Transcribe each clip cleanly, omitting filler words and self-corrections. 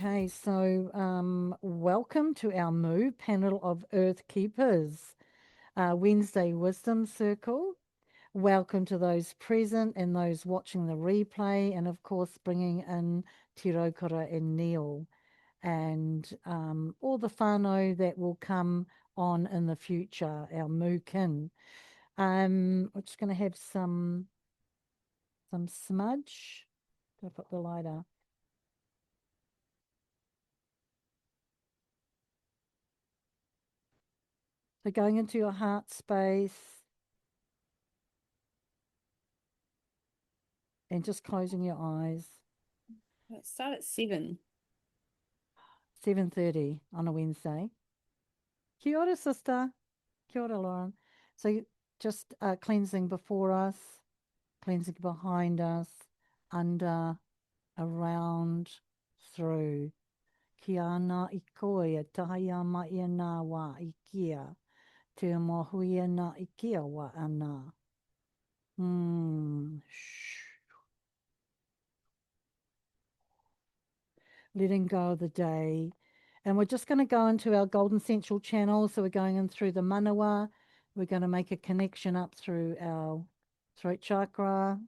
Okay, so welcome to our Moo panel of Earth Keepers, Wednesday Wisdom Circle. Welcome to those present and those watching the replay, and of course, bringing in Te Raukura and Neil and all the whānau that will come on in the future, our Moo kin. We're just going to have some smudge. Gotta put the lighter. So going into your heart space and just closing your eyes. Let's start at 7. 7:30 on a Wednesday. Kia ora, sister. Kia ora, Lauren. So just cleansing before us, cleansing behind us, under, around, through. Ki ana I koe, tahi a mai nā wā I kia. Te mohuia nā I kia wā ana. Letting go of the day. And we're just going to go into our Golden Central channel. So we're going in through the manawa. We're going to make a connection up through our throat chakra,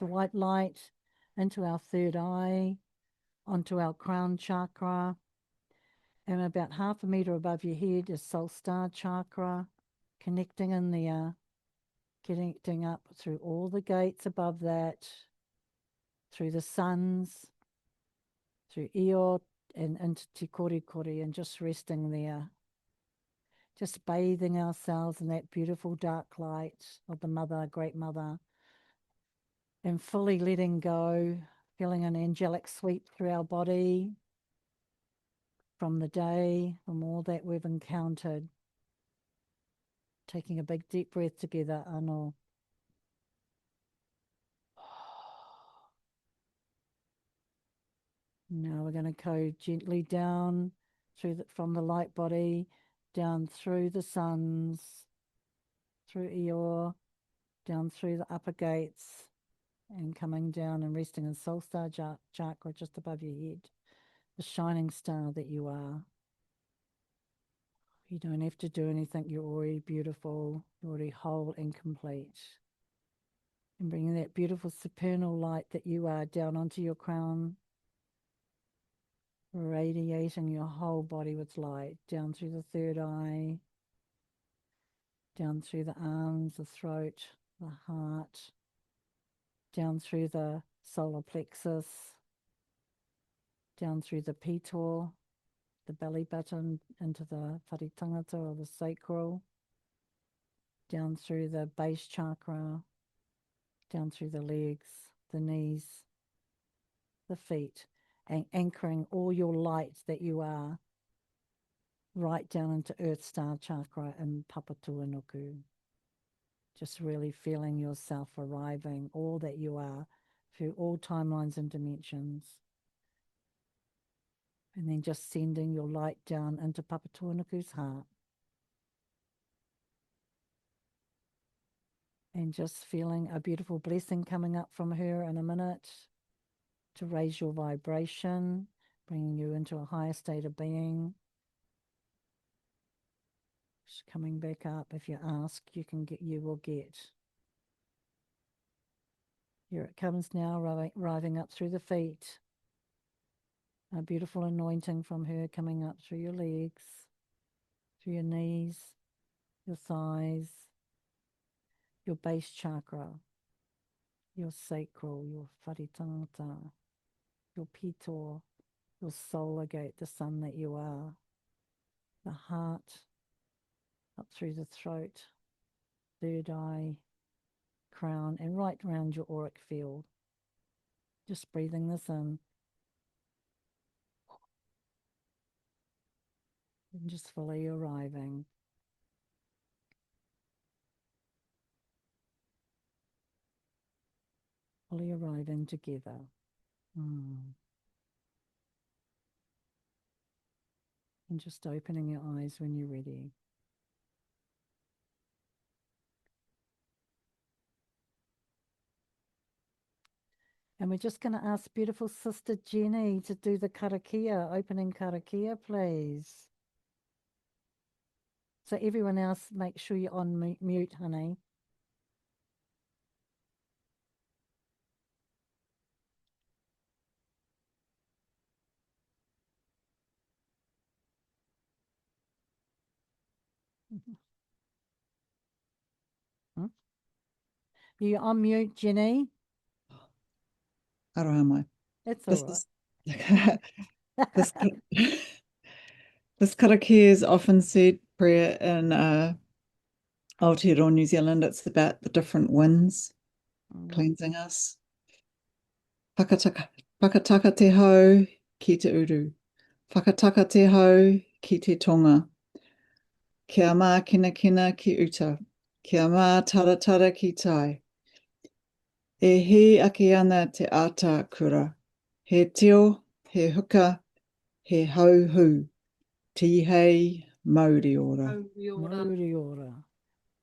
the white light, into our third eye, onto our crown chakra. And about half a meter above your head is soul star chakra, connecting in there, connecting up through all the gates above that, through the suns, through Io and into Te Kore Kore, and just resting there. Just bathing ourselves in that beautiful dark light of the Mother, Great Mother, and fully letting go, feeling an angelic sweep through our body from the day, from all that we've encountered. Taking a big deep breath together, Anō. Now we're going to go gently down from the light body, down through the suns, through Eeyore, down through the upper gates, and coming down and resting in Soul Star chakra just above your head, the shining star that you are. You don't have to do anything. You're already beautiful. You're already whole and complete. And bringing that beautiful supernal light that you are down onto your crown, radiating your whole body with light, down through the third eye, down through the arms, the throat, the heart, down through the solar plexus, down through the pītor, the belly button, into the whare tangata or the sacral, down through the base chakra, down through the legs, the knees, the feet, and anchoring all your light that you are right down into Earth Star Chakra and Papatūānuku. Just really feeling yourself arriving, all that you are, through all timelines and dimensions. And then just sending your light down into Papatūānuku's heart. And just feeling a beautiful blessing coming up from her in a minute to raise your vibration, bringing you into a higher state of being. Just coming back up. If you ask, you will get. Here it comes now, arriving up through the feet. A beautiful anointing from her coming up through your legs, through your knees, your thighs, your base chakra, your sacral, your whare tangata, your pītor, your solar gate, the sun that you are, the heart, up through the throat, third eye, crown, and right around your auric field. Just breathing this in. And just fully arriving. Fully arriving together. And just opening your eyes when you're ready. And we're just going to ask beautiful sister Jenny to do the karakia, opening karakia, please. So everyone else, make sure you're on mute, honey. Hmm? You're on mute, Jenny. Aroha mai. It's all This right. is this karakia is often said prayer in Aotearoa New Zealand. It's about the different winds cleansing us. Whakataka te hau ki te uru. Whakataka te hau ki te tonga. Kia mā kina kina ki uta. Kia mā taratara ki tai. E he ake ana te ata kura. He tio, he huka, he hauhu. Tihei Mauri ora. Mauri ora.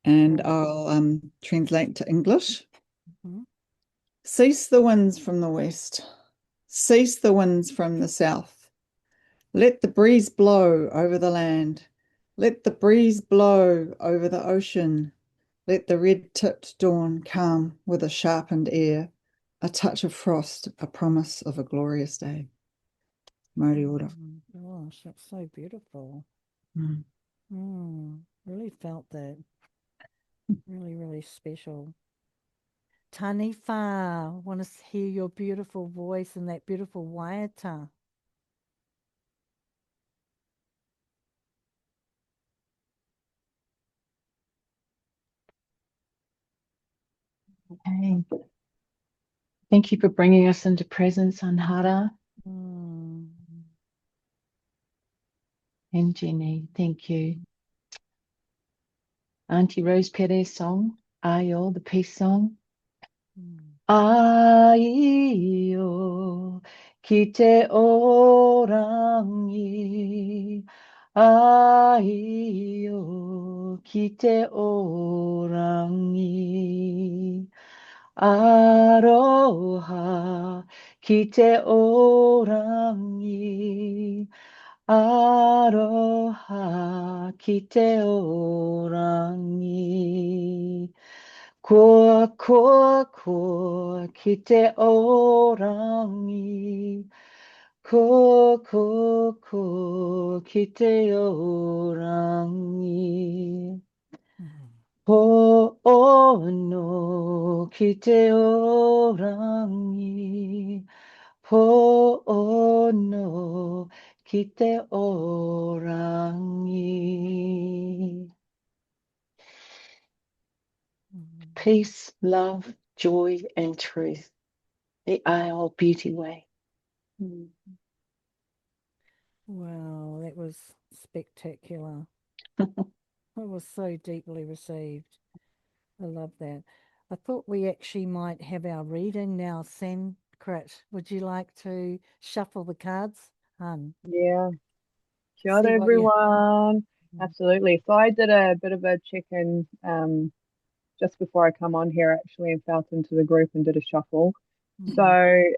And Oh. I'll translate to English. Mhm. Cease the winds from the west. Cease the winds from the south. Let the breeze blow over the land. Let the breeze blow over the ocean. Let the red-tipped dawn come with a sharpened air, a touch of frost, a promise of a glorious day. Mauri ora. Gosh, that's so beautiful. Mm. Really felt that. Really, really special. Taniwha, want to hear your beautiful voice and that beautiful waiata. Okay. Thank you for bringing us into presence, Anhara Mm. and Jenny. Thank you. Auntie Rose Perez song, Ayo, the peace song. Ayo, ki te orangi. Ayo, ki te orangi. Aroha, ki te orangi. Aroha, ki te orangi. Ko, ki te orangi. Ko, ki te orangi. Po'ono ki te orangi. Po'ono ki te orangi. Peace, love, joy, and truth. The Isle Beauty Way. Wow, that was spectacular. It was so deeply received. I love that. I thought we actually might have our reading now. Sanskrit, would you like to shuffle the cards, hun? Yeah. Kia See ora, what you. everyone. Absolutely. So I did a bit of a check-in just before I come on here actually and felt into the group and did a shuffle. So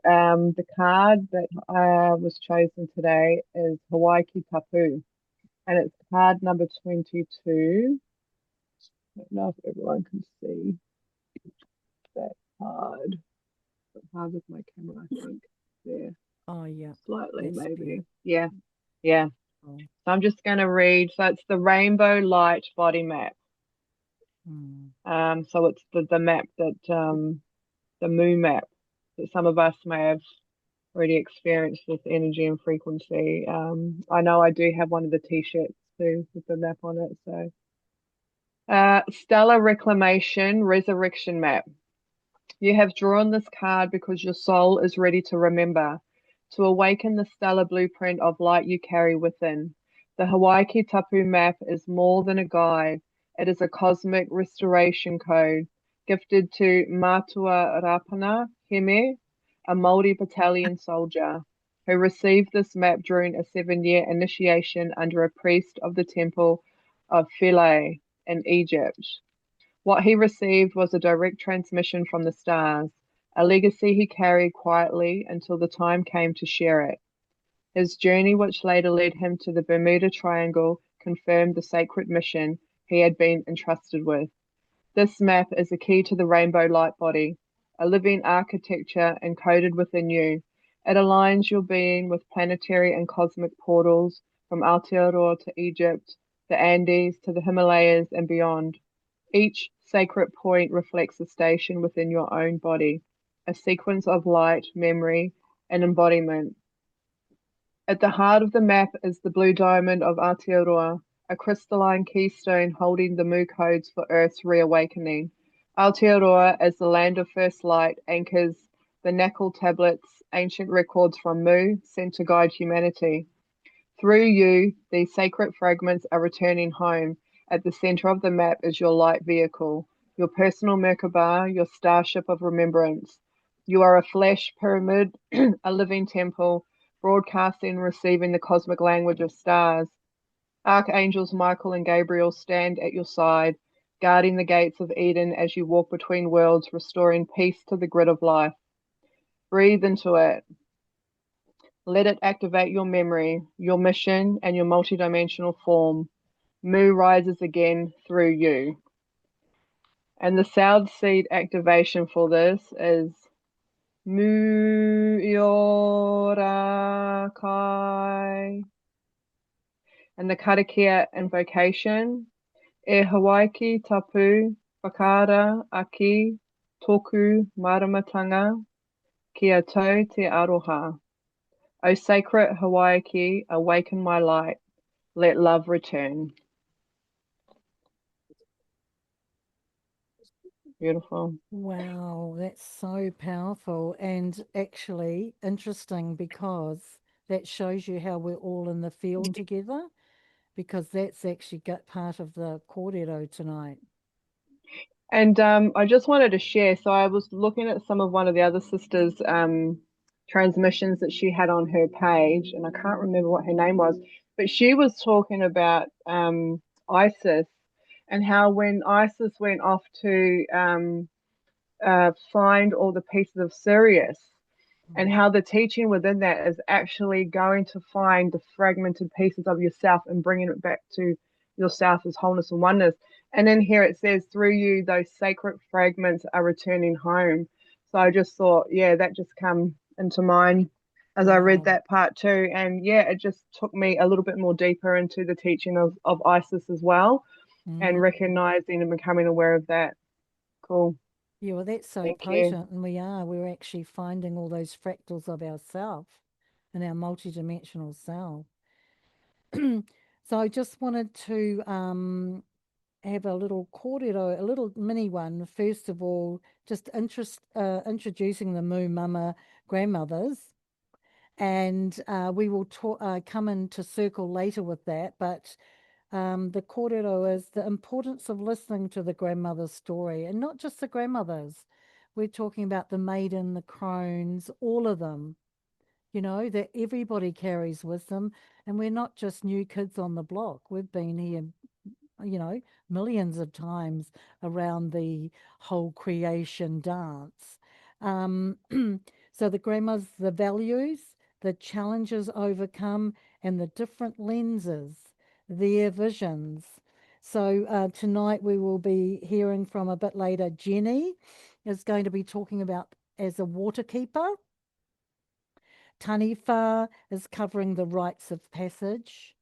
the card that was chosen today is Hawaii Ki Tapu, and it's card number 22. I don't know if everyone can see that card. It's hard with my camera, I think. There, Oh, yeah. slightly That's maybe. beautiful. Yeah, yeah. So I'm just going to read. So it's the Rainbow Light Body Map. So it's the map that the moon map that some of us may have already experienced with energy and frequency. I know I do have one of the t-shirts too with the map on it. So Stellar Reclamation Resurrection Map. You have drawn this card because your soul is ready to remember, to awaken the stellar blueprint of light you carry within. The Hawaii Ki Tapu map is more than a guide. It is a cosmic restoration code gifted to Matua Rapana Hime, a Māori battalion soldier, who received this map during a 7-year initiation under a priest of the temple of Philae in Egypt. What he received was a direct transmission from the stars. a legacy he carried quietly until the time came to share it. His journey, which later led him to the Bermuda Triangle, confirmed the sacred mission he had been entrusted with. This map is the key to the rainbow light body, a living architecture encoded within you. It aligns your being with planetary and cosmic portals from Aotearoa to Egypt, the Andes to the Himalayas and beyond. Each sacred point reflects a station within your own body, a sequence of light, memory, and embodiment. At the heart of the map is the blue diamond of Aotearoa, a crystalline keystone holding the Mu codes for Earth's reawakening. Aotearoa, as the land of first light, anchors the Nakul tablets, ancient records from Mu, sent to guide humanity. Through you, these sacred fragments are returning home. At the center of the map is your light vehicle, your personal Merkaba, your starship of remembrance. You are a flesh pyramid, a living temple, broadcasting and receiving the cosmic language of stars. Archangels Michael and Gabriel stand at your side, guarding the gates of Eden as you walk between worlds, restoring peace to the grid of life. Breathe into it. Let it activate your memory, your mission, and your multidimensional form. Mu rises again through you. And the sound seed activation for this is Mu Iora Kai. And the karakia invocation, E Hawaiki tapu, whakaara aki, toku maramatanga, kia tau te aroha. O sacred Hawaiki, awaken my light. Let love return. Beautiful. Wow, that's so powerful and actually interesting because that shows you how we're all in the field together, because that's actually got part of the kōrero tonight. And I just wanted to share. So I was looking at some of one of the other sisters' transmissions that she had on her page, and I can't remember what her name was, but she was talking about Isis and how when Isis went off to find all the pieces of Sirius, and how the teaching within that is actually going to find the fragmented pieces of yourself and bringing it back to yourself as wholeness and oneness. And in here it says, through you, those sacred fragments are returning home. So I just thought, yeah, that just come into mind as I read Wow. that part too. And yeah, it just took me a little bit more deeper into the teaching of Isis as well, and Mhm. recognizing and becoming aware of that. Cool. Yeah, well, that's so Thank you. potent, and we're actually finding all those fractals of ourself in our multidimensional self. So I just wanted to have a little kōrero, a little mini one. First of all, just introducing the Mu Mama grandmothers, and we will come into circle later with that. But the kōrero is the importance of listening to the grandmother's story, and not just the grandmothers. We're talking about the maiden, the crones, all of them. You know, that everybody carries wisdom, and we're not just new kids on the block. We've been here, you know, millions of times around the whole creation dance. Um, so the grandmas, the values, the challenges overcome, and the different lenses, their visions. So tonight we will be hearing from a bit later. Jenny is going to be talking about as a water keeper. Taniwha is covering the rites of passage.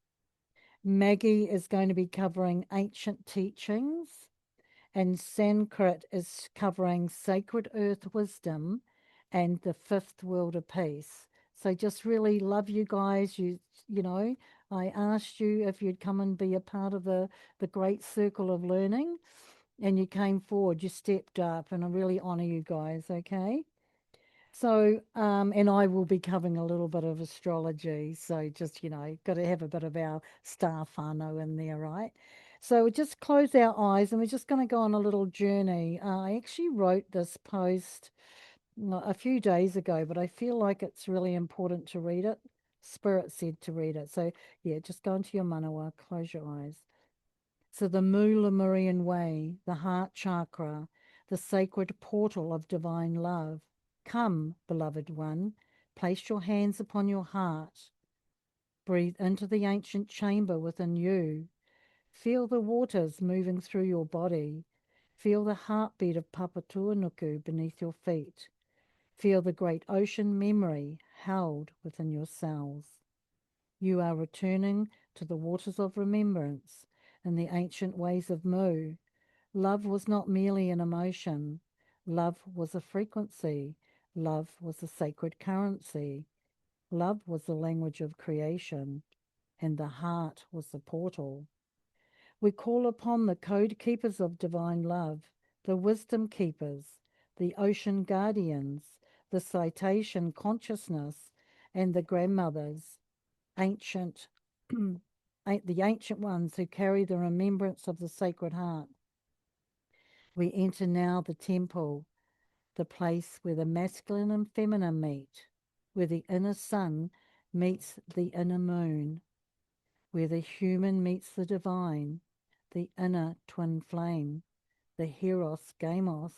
Maggie is going to be covering ancient teachings. And Sanskrit is covering sacred earth wisdom and the fifth world of peace. So just really love you guys. You know, I asked you if you'd come and be a part of the great circle of learning, and you came forward, you stepped up, and I really honor you guys, okay? So, and I will be covering a little bit of astrology. So just, you know, got to have a bit of our star whānau in there, right? So we just close our eyes and we're just going to go on a little journey. I actually wrote this post a few days ago, but I feel like it's really important to read it. Spirit said to read it. So yeah, just go into your manawa, close your eyes. So the Mu Lemurian way, the heart chakra, the sacred portal of divine love, Come, beloved one, place your hands upon your heart. Breathe into the ancient chamber within you. Feel the waters moving through your body. Feel the heartbeat of Papatuanuku beneath your feet. Feel the great ocean memory held within your cells. You are returning to the waters of remembrance in the ancient ways of Mu. Love was not merely an emotion. Love was a frequency. Love was a sacred currency. Love was the language of creation, and the heart was the portal. We call upon the code keepers of divine love, the wisdom keepers, the ocean guardians, the citation consciousness, and the grandmothers, ancient, the ancient ones who carry the remembrance of the Sacred Heart. We enter now the temple, the place where the masculine and feminine meet, where the inner sun meets the inner moon, where the human meets the divine, the inner twin flame, the Eros Gamos,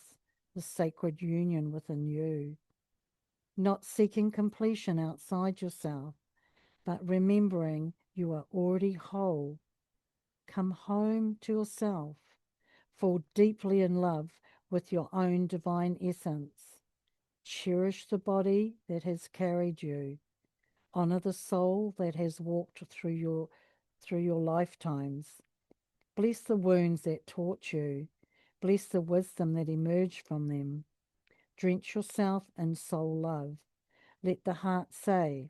the sacred union within you. Not seeking completion outside yourself, but remembering you are already whole. Come home to yourself. Fall deeply in love with your own divine essence. Cherish the body that has carried you. Honor the soul that has walked through your lifetimes. Bless the wounds that taught you. Bless the wisdom that emerged from them. Drench yourself in soul love. Let the heart say,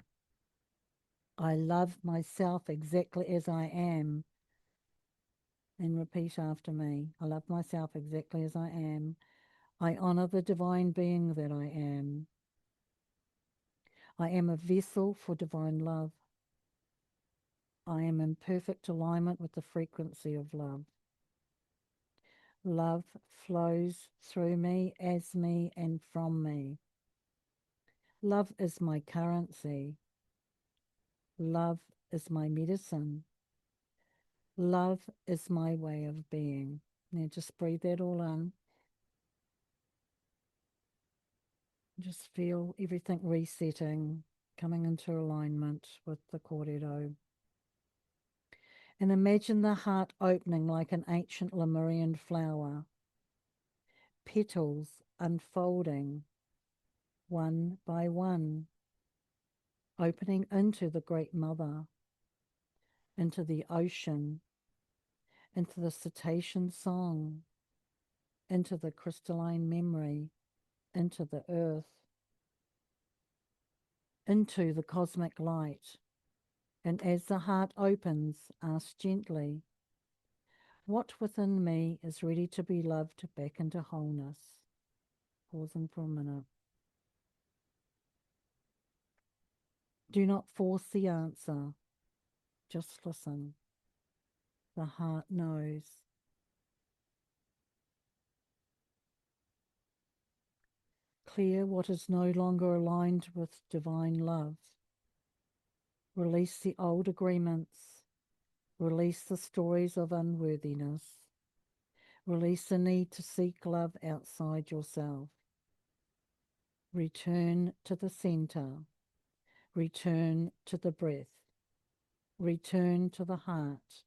I love myself exactly as I am. And repeat after me. I love myself exactly as I am. I honor the divine being that I am. I am a vessel for divine love. I am in perfect alignment with the frequency of love. Love flows through me, as me, and from me. Love is my currency. Love is my medicine. Love is my way of being. Now just breathe that all in. Just feel everything resetting, coming into alignment with the kōrero. And imagine the heart opening like an ancient Lemurian flower. Petals unfolding one by one, opening into the Great Mother, into the ocean, into the cetacean song, into the crystalline memory, into the earth, into the cosmic light. And as the heart opens, ask gently, what within me is ready to be loved back into wholeness? Pausing for a minute. Do not force the answer. Just listen. The heart knows. Clear what is no longer aligned with divine love. Release the old agreements. Release the stories of unworthiness. Release the need to seek love outside yourself. Return to the center. Return to the breath. Return to the heart.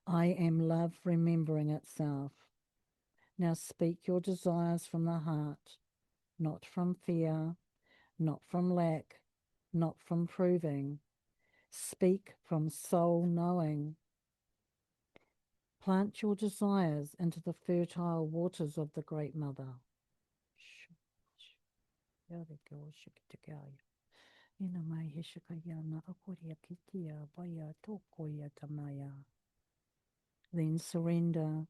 I am love remembering itself. Now speak your desires from the heart, not from fear, not from lack, not from proving. Speak from soul knowing. Plant your desires into the fertile waters of the Great Mother. Then surrender.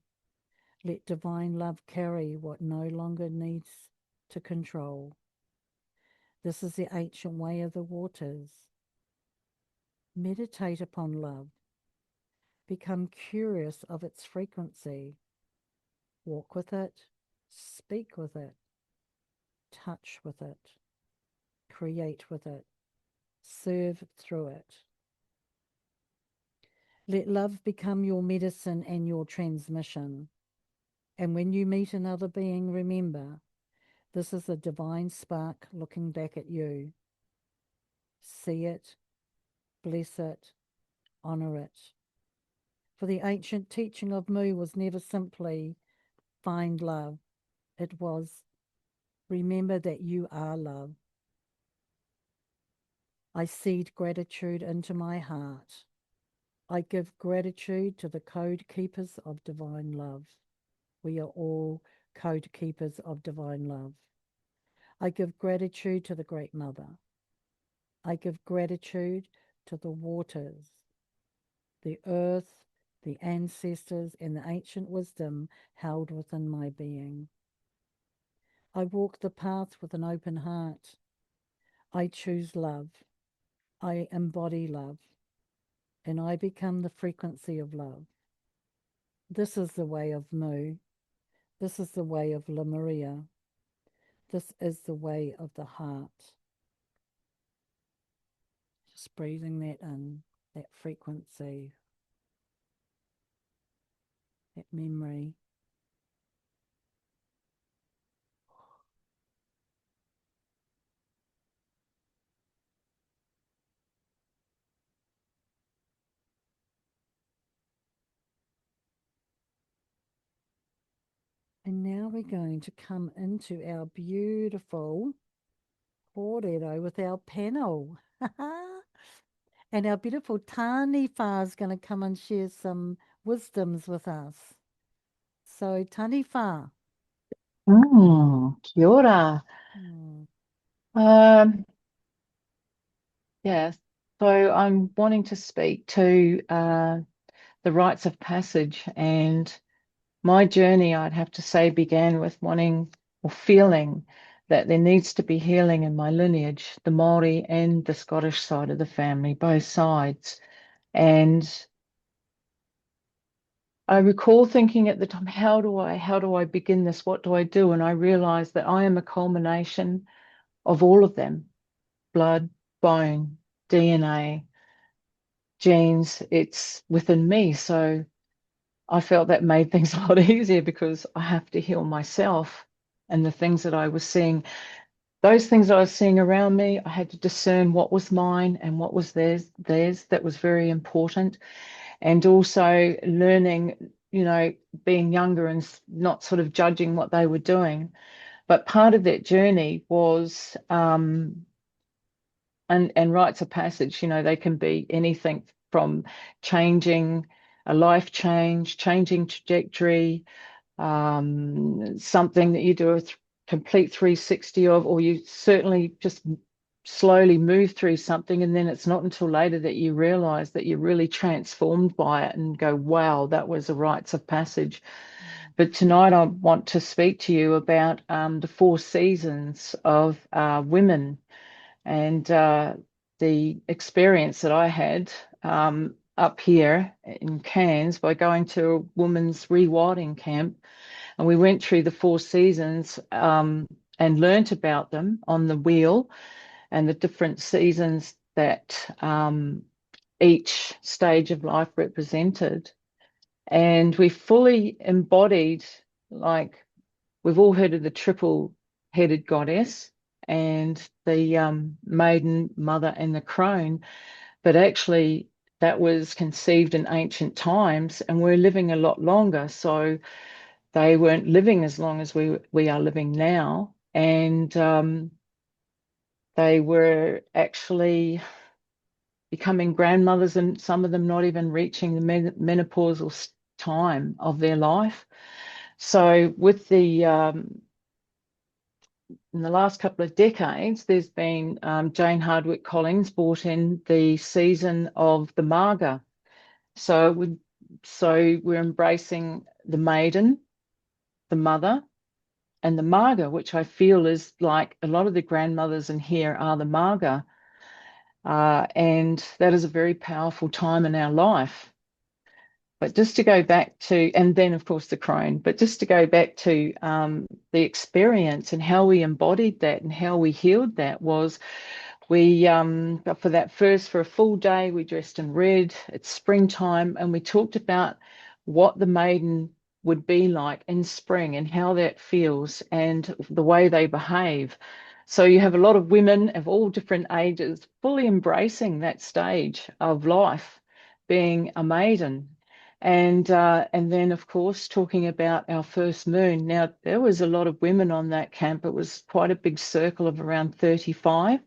Let divine love carry what no longer needs to control. This is the ancient way of the waters. Meditate upon love. Become curious of its frequency. Walk with it, speak with it, touch with it, create with it, serve through it. Let love become your medicine and your transmission. And when you meet another being, remember, This is a divine spark looking back at you. See it, bless it, honor it. For the ancient teaching of Mu was never simply find love. It was remember that you are love. I seed gratitude into my heart. I give gratitude to the code keepers of divine love. We are all code keepers of divine love. I give gratitude to the Great Mother. I give gratitude to the waters, the earth, the ancestors, and the ancient wisdom held within my being. I walk the path with an open heart. I choose love. I embody love. And I become the frequency of love. This is the way of Mu. This is the way of Lemuria. This is the way of the heart. Just breathing that in, that frequency, that memory. And now we're going to come into our beautiful kōrero with our panel. And our beautiful Taniwha is going to come and share some wisdoms with us. So Taniwha. Kia ora. Yeah, so I'm wanting to speak to the rites of passage, and my journey, I'd have to say, began with wanting or feeling that there needs to be healing in my lineage, the Māori and the Scottish side of the family, both sides. And I recall thinking at the time, how do I begin this? What do I do? And I realized that I am a culmination of all of them: blood, bone, DNA, genes. It's within me. So I felt that made things a lot easier, because I have to heal myself. And the things that I was seeing, those things that I was seeing around me, I had to discern what was mine and what was theirs. That was very important. And also learning, being younger and not sort of judging what they were doing. But part of that journey was, and rites of passage, they can be anything from changing a life change, changing trajectory, something that you do a complete 360 of, or you certainly just slowly move through something, and then it's not until later that you realize that you're really transformed by it and go, wow, that was a rites of passage. But tonight I want to speak to you about the 4 seasons of women, and the experience that I had up here in Cairns by going to a women's rewilding camp. And we went through the 4 seasons and learnt about them on the wheel, and the different seasons that each stage of life represented. And we fully embodied, like, we've all heard of the triple-headed goddess and the maiden, mother, and the crone, but actually that was conceived in ancient times, and we're living a lot longer. So they weren't living as long as we are living now. And they were actually becoming grandmothers, and some of them not even reaching the menopausal time of their life. So with in the last couple of decades, there's been Jane Hardwicke Collins brought in the season of the Maga. So we're embracing the maiden, the mother, and the Maga, which I feel is like a lot of the grandmothers in here are the Maga. And that is a very powerful time in our life. But just to go back to, and then of course the crone, but just to go back to the experience and how we embodied that and how we healed that was, we, for a full day, we dressed in red. It's springtime, and we talked about what the maiden would be like in spring and how that feels and the way they behave. So you have a lot of women of all different ages fully embracing that stage of life, being a maiden. And then, of course, talking about our first moon. Now, there was a lot of women on that camp. It was quite a big circle of around 35.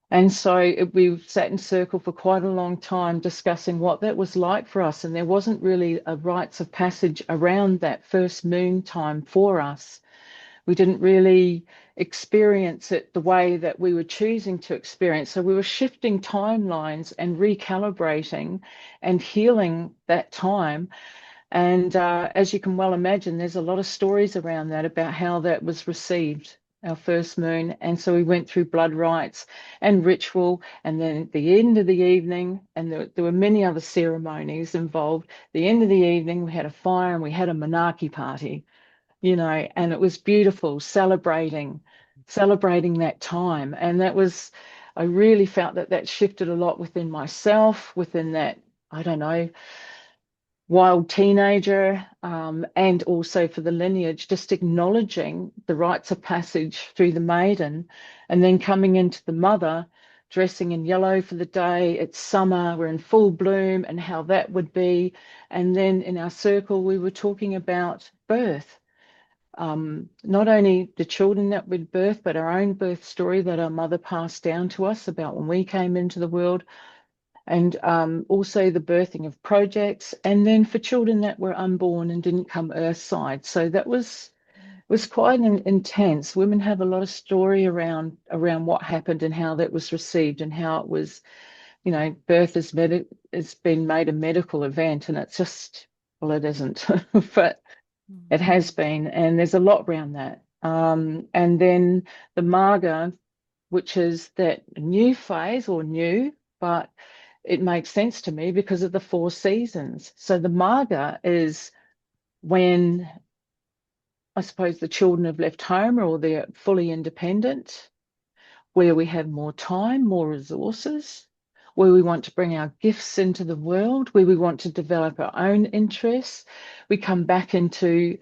And so we sat in circle for quite a long time discussing what that was like for us. And there wasn't really a rites of passage around that first moon time for us. We didn't really experience it the way that we were choosing to experience. So we were shifting timelines and recalibrating and healing that time. And as you can well imagine, there's a lot of stories around that about how that was received, our first moon. And so we went through blood rites and ritual, and then at the end of the evening, and there were many other ceremonies involved. The end of the evening, we had a fire and we had a Manaki party, and it was beautiful, celebrating that time. And I really felt that shifted a lot within myself, within that, I don't know, wild teenager, and also for the lineage, just acknowledging the rites of passage through the maiden, and then coming into the mother, dressing in yellow for the day. It's summer, we're in full bloom, and how that would be. And then in our circle, we were talking about birth. Not only the children that we'd birth, but our own birth story that our mother passed down to us about when we came into the world, and also the birthing of projects, and then for children that were unborn and didn't come earthside. So that was quite intense. Women have a lot of story around what happened and how that was received, and how it was, birth it's been made a medical event, and it's just, well, it isn't, but it has been, and there's a lot around that. And then the Maga, which is that new phase, but it makes sense to me because of the 4 seasons. So the Maga is when, I suppose, the children have left home or they're fully independent, where we have more time, more resources, where we want to bring our gifts into the world, where we want to develop our own interests. We come back into,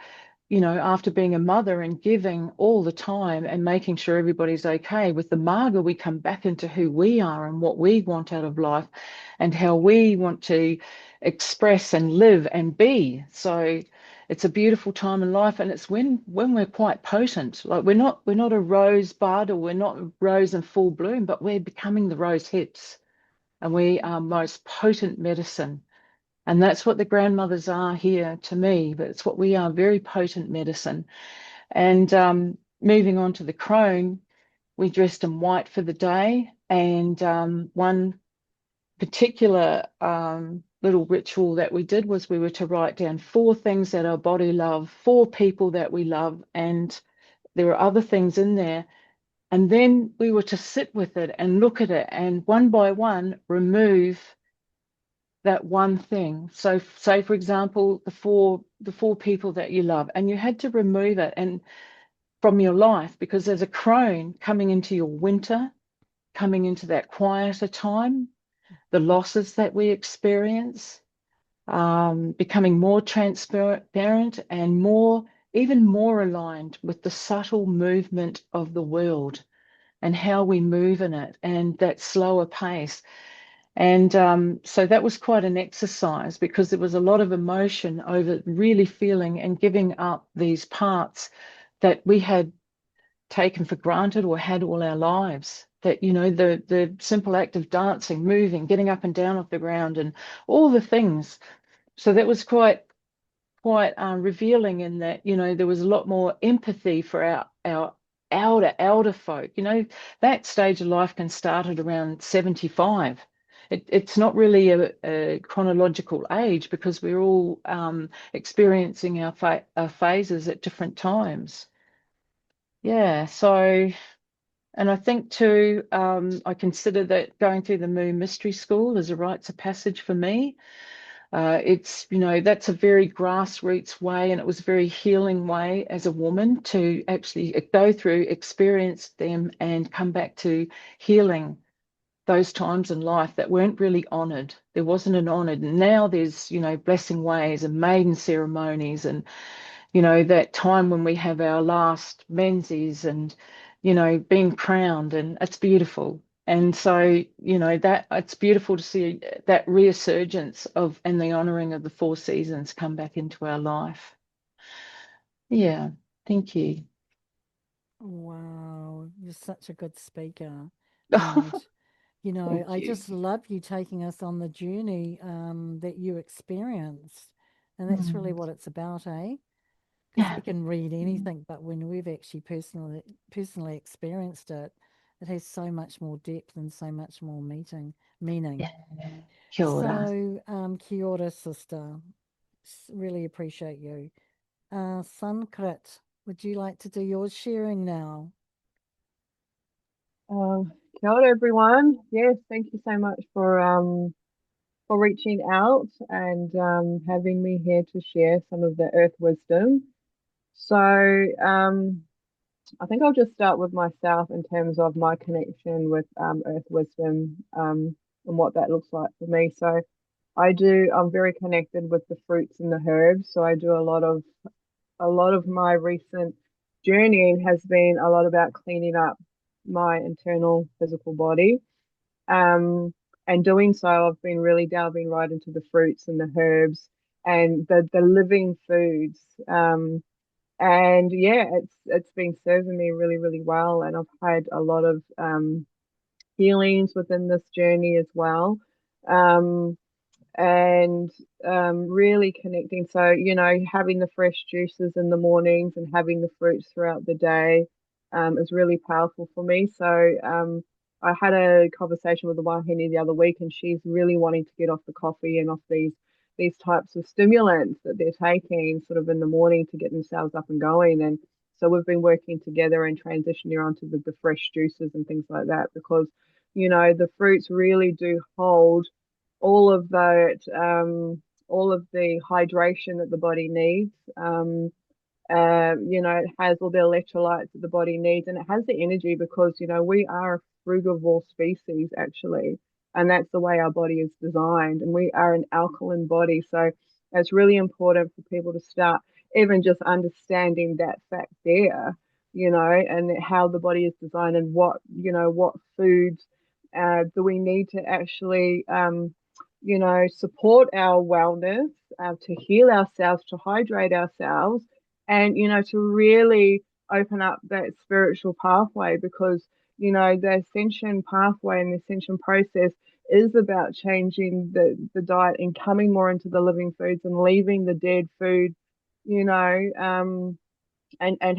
after being a mother and giving all the time and making sure everybody's okay. With the Maga, we come back into who we are and what we want out of life and how we want to express and live and be. So it's a beautiful time in life, and it's when we're quite potent. Like we're not a rose bud, or we're not a rose in full bloom, but we're becoming the rose hips, and we are most potent medicine. And that's what the grandmothers are here to me, but it's what we are, very potent medicine. And moving on to the crone, we dressed in white for the day. And one particular little ritual that we did was we were to write down 4 things that our body love, 4 people that we love, and there were other things in there. And then we were to sit with it and look at it, and one by one remove that one thing. So say, for example, the four people that you love, and you had to remove it and from your life, because there's a crone coming into your winter, coming into that quieter time, the losses that we experience, becoming more transparent and even more aligned with the subtle movement of the world and how we move in it, and that slower pace. And so that was quite an exercise, because there was a lot of emotion over really feeling and giving up these parts that we had taken for granted or had all our lives. That, the simple act of dancing, moving, getting up and down off the ground, and all the things. So that was quite revealing, in that, there was a lot more empathy for our elder folk. That stage of life can start at around 75. It's not really a chronological age, because we're all experiencing our phases at different times. Yeah, so, and I think too, I consider that going through the Moon Mystery School is a rites of passage for me. It's, that's a very grassroots way, and it was a very healing way as a woman to actually go through, experience them, and come back to healing those times in life that weren't really honored. There wasn't an honored. And now there's, blessing ways and maiden ceremonies and, that time when we have our last menses and, being crowned, and it's beautiful. And so, that it's beautiful to see that resurgence of and the honoring of the four seasons come back into our life. Yeah, thank you. Wow, you're such a good speaker. And, I Thank you. just love you taking us on the journey that you experienced. And that's really what it's about, eh? Because Yeah. we can read anything, but when we've actually personally experienced it, it has so much more depth and so much more meaning. Yeah. Kia ora. So, kia ora, sister. Really appreciate you. Sunkrit, would you like to do your sharing now? Kia ora, everyone. Yes, thank you so much for reaching out and having me here to share some of the earth wisdom. So I think I'll just start with myself in terms of my connection with earth wisdom and what that looks like for me. So I'm very connected with the fruits and the herbs. So I do a lot of my recent journeying has been a lot about cleaning up my internal physical body. Um, and doing so, I've been really delving right into the fruits and the herbs and the living foods. And yeah, it's been serving me really, really well. And I've had a lot of healings within this journey as well. Um, and really connecting. So, having the fresh juices in the mornings and having the fruits throughout the day is really powerful for me. So, I had a conversation with the Wahine the other week, and she's really wanting to get off the coffee and off these types of stimulants that they're taking sort of in the morning to get themselves up and going. And so we've been working together and transitioning her onto the fresh juices and things like that because, the fruits really do hold all of that, all of the hydration that the body needs. It has all the electrolytes that the body needs, and it has the energy because we are a frugivore species actually, and that's the way our body is designed, and we are an alkaline body. So it's really important for people to start even just understanding that fact there, and how the body is designed and what foods do we need to actually support our wellness, to heal ourselves, to hydrate ourselves, and, to really open up that spiritual pathway because, the ascension pathway and the ascension process is about changing the diet and coming more into the living foods and leaving the dead food, and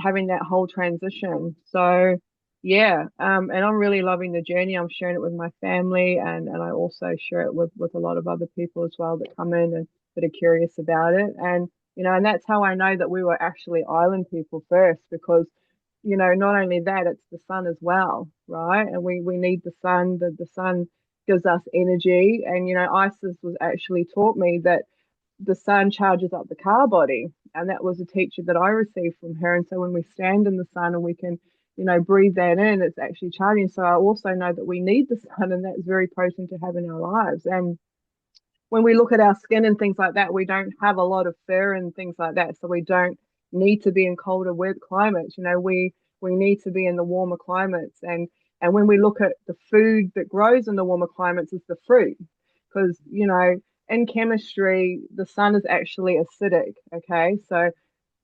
having that whole transition. So, yeah, and I'm really loving the journey. I'm sharing it with my family, and I also share it with a lot of other people as well that come in and that are curious about it. And and that's how I know that we were actually island people first because not only that, it's the sun as well, right? And we need the sun. The sun gives us energy, and Isis was actually taught me that the sun charges up the car body. And that was a teacher that I received from her. And so when we stand in the sun and we can, breathe that in, it's actually charging. So I also know that we need the sun, and that's very potent to have in our lives. And when we look at our skin and things like that, we don't have a lot of fur and things like that. So we don't need to be in colder wet climates. We need to be in the warmer climates. And when we look at the food that grows in the warmer climates is the fruit. Because, in chemistry, the sun is actually acidic. Okay. So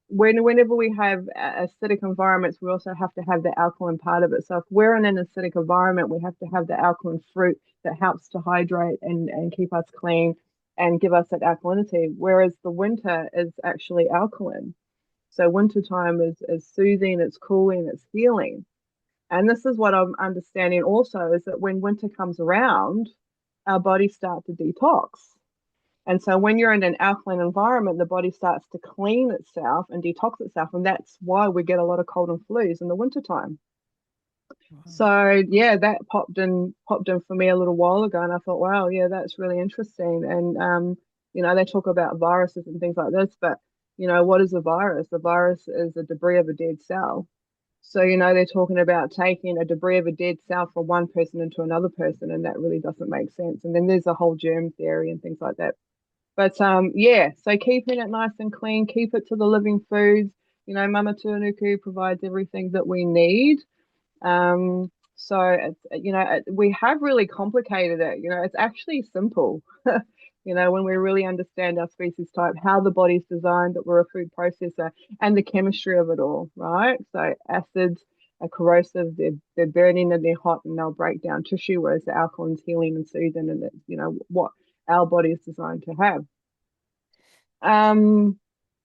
whenever we have acidic environments, we also have to have the alkaline part of it. So if we're in an acidic environment, we have to have the alkaline fruit that helps to hydrate and keep us clean and give us that alkalinity. Whereas the winter is actually alkaline. So wintertime is soothing, it's cooling, it's healing. And this is what I'm understanding also is that when winter comes around, our bodies start to detox. And so when you're in an alkaline environment, the body starts to clean itself and detox itself. And that's why we get a lot of cold and flus in the wintertime. Wow. So yeah, that popped in for me a little while ago. And I thought, wow, yeah, that's really interesting. And they talk about viruses and things like this, but what is a virus? A virus is a debris of a dead cell. So, they're talking about taking a debris of a dead cell from one person into another person, and that really doesn't make sense. And then there's a whole germ theory and things like that. But yeah, so keeping it nice and clean, keep it to the living foods. Mama Tuanuku provides everything that we need. So we have really complicated it. It's actually simple. When we really understand our species type, how the body's designed, that we're a food processor, and the chemistry of it all, right? So acids are corrosive, they're burning and they're hot and they'll break down tissue, whereas the alkaline's healing and soothing, and it's what our body is designed to have.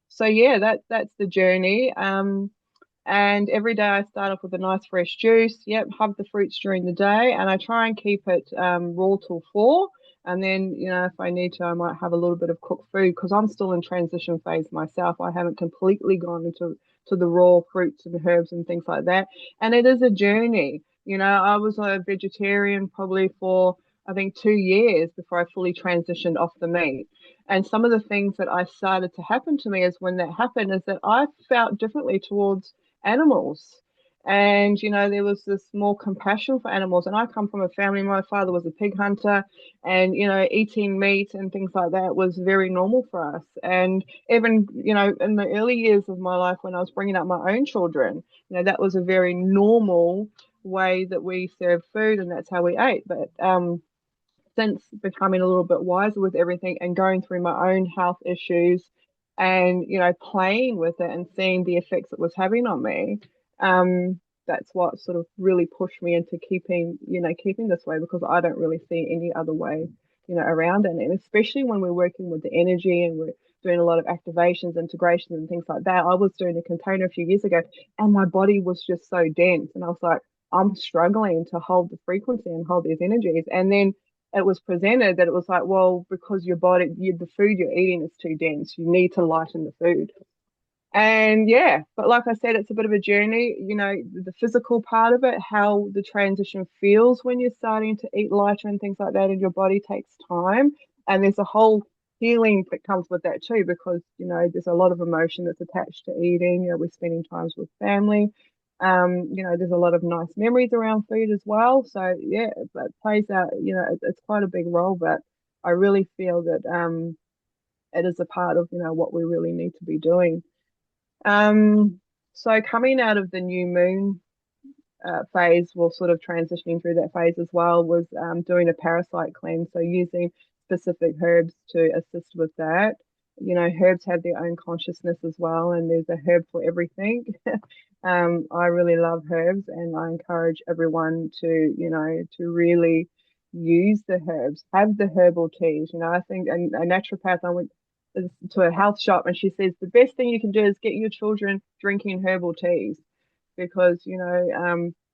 So yeah, that's the journey. And every day I start off with a nice fresh juice. Yep, have the fruits during the day, and I try and keep it raw till 4. And then, if I need to, I might have a little bit of cooked food because I'm still in transition phase myself. I haven't completely gone into the raw fruits and herbs and things like that. And it is a journey. I was a vegetarian probably for, I think, 2 years before I fully transitioned off the meat. And some of the things that I started to happen to me is when that happened is that I felt differently towards animals. And, there was this more compassion for animals. And I come from a family, my father was a pig hunter, and, eating meat and things like that was very normal for us. And even, in the early years of my life when I was bringing up my own children, that was a very normal way that we served food and that's how we ate. But since becoming a little bit wiser with everything and going through my own health issues and playing with it and seeing the effects it was having on me, that's what sort of really pushed me into keeping this way, because I don't really see any other way around it. And especially when we're working with the energy and we're doing a lot of activations, integrations and things like that. I was doing a container a few years ago and my body was just so dense, and I was like, I'm struggling to hold the frequency and hold these energies. And then it was presented that it was like, well, because your body, the food you're eating is too dense, you need to lighten the food. And yeah, but like I said, it's a bit of a journey, the physical part of it, how the transition feels when you're starting to eat lighter and things like that, and your body takes time. And there's a whole healing that comes with that too, because, there's a lot of emotion that's attached to eating. We're spending times with family. There's a lot of nice memories around food as well. So yeah, it plays out, it's quite a big role, but I really feel that it is a part of, what we really need to be doing. So coming out of the new moon phase, well, sort of transitioning through that phase as well, was doing a parasite cleanse. So using specific herbs to assist with that. Herbs have their own consciousness as well, and there's a herb for everything. I really love herbs, and I encourage everyone to really use the herbs, have the herbal teas. I think a naturopath, I went to a health shop and she says the best thing you can do is get your children drinking herbal teas, because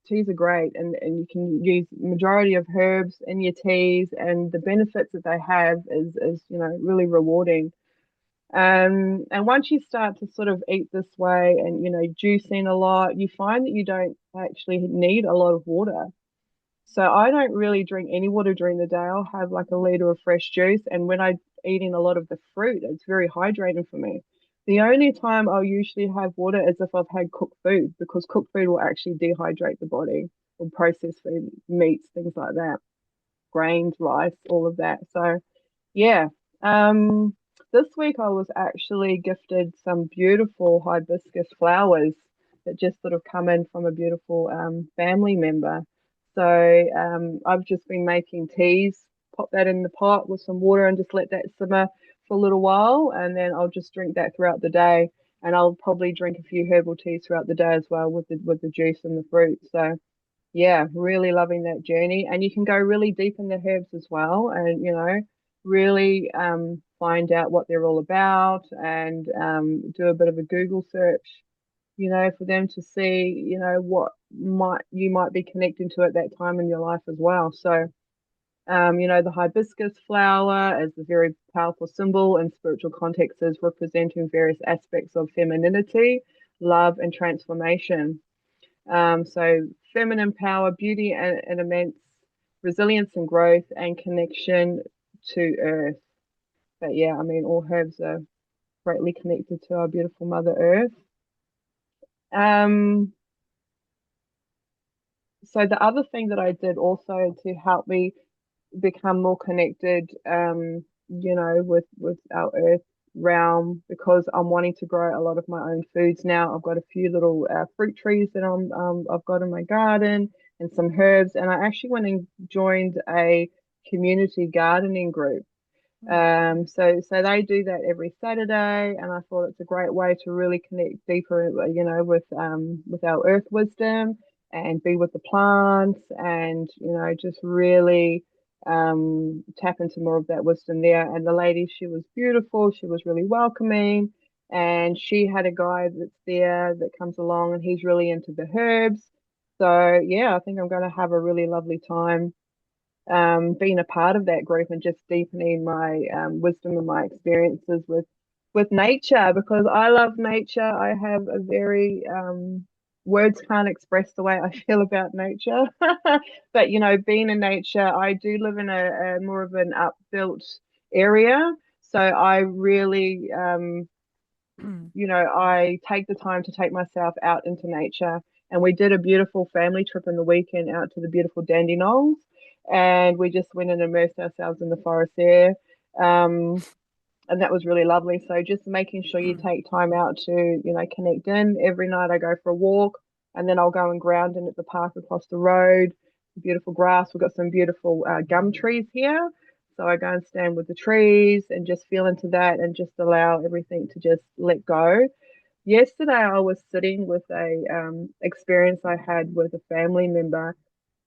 teas are great, and you can use majority of herbs in your teas, and the benefits that they have is really rewarding. And once you start to sort of eat this way and juicing a lot, you find that you don't actually need a lot of water. So I don't really drink any water during the day. I'll have like a liter of fresh juice. And when I'm eating a lot of the fruit, it's very hydrating for me. The only time I'll usually have water is if I've had cooked food, because cooked food will actually dehydrate the body, or processed food, meats, things like that, grains, rice, all of that. So yeah. This week I was actually gifted some beautiful hibiscus flowers that just sort of come in from a beautiful family member. So I've just been making teas, pop that in the pot with some water and just let that simmer for a little while, and then I'll just drink that throughout the day. And I'll probably drink a few herbal teas throughout the day as well with the juice and the fruit. So yeah, really loving that journey. And you can go really deep in the herbs as well, and really find out what they're all about, and do a bit of a Google search, for them to see, what you might be connecting to at that time in your life as well. So, the hibiscus flower is a very powerful symbol in spiritual contexts, as representing various aspects of femininity, love, and transformation. So feminine power, beauty, and immense resilience and growth and connection to earth. But yeah, I mean, all herbs are greatly connected to our beautiful Mother Earth. So the other thing that I did also to help me become more connected, with our earth realm, because I'm wanting to grow a lot of my own foods now. I've got a few little fruit trees that I've got in my garden and some herbs, and I actually went and joined a community gardening group. So they do that every Saturday, and I thought it's a great way to really connect deeper, with our earth wisdom and be with the plants, and just really tap into more of that wisdom there. And the lady, she was beautiful, she was really welcoming, and she had a guy that's there that comes along, and he's really into the herbs. So yeah, I think I'm going to have a really lovely time being a part of that group and just deepening my wisdom and my experiences with nature, because I love nature. I have a very words can't express the way I feel about nature. But being in nature, I do live in a more of an upbuilt area, so I really I take the time to take myself out into nature. And we did a beautiful family trip in the weekend out to the beautiful Dandenongs, and we just went and immersed ourselves in the forest there. Um, and that was really lovely. So just making sure you take time out to, connect in. Every night I go for a walk, and then I'll go and ground in at the park across the road. Beautiful grass. We've got some beautiful gum trees here. So I go and stand with the trees and just feel into that and just allow everything to just let go. Yesterday I was sitting with a experience I had with a family member,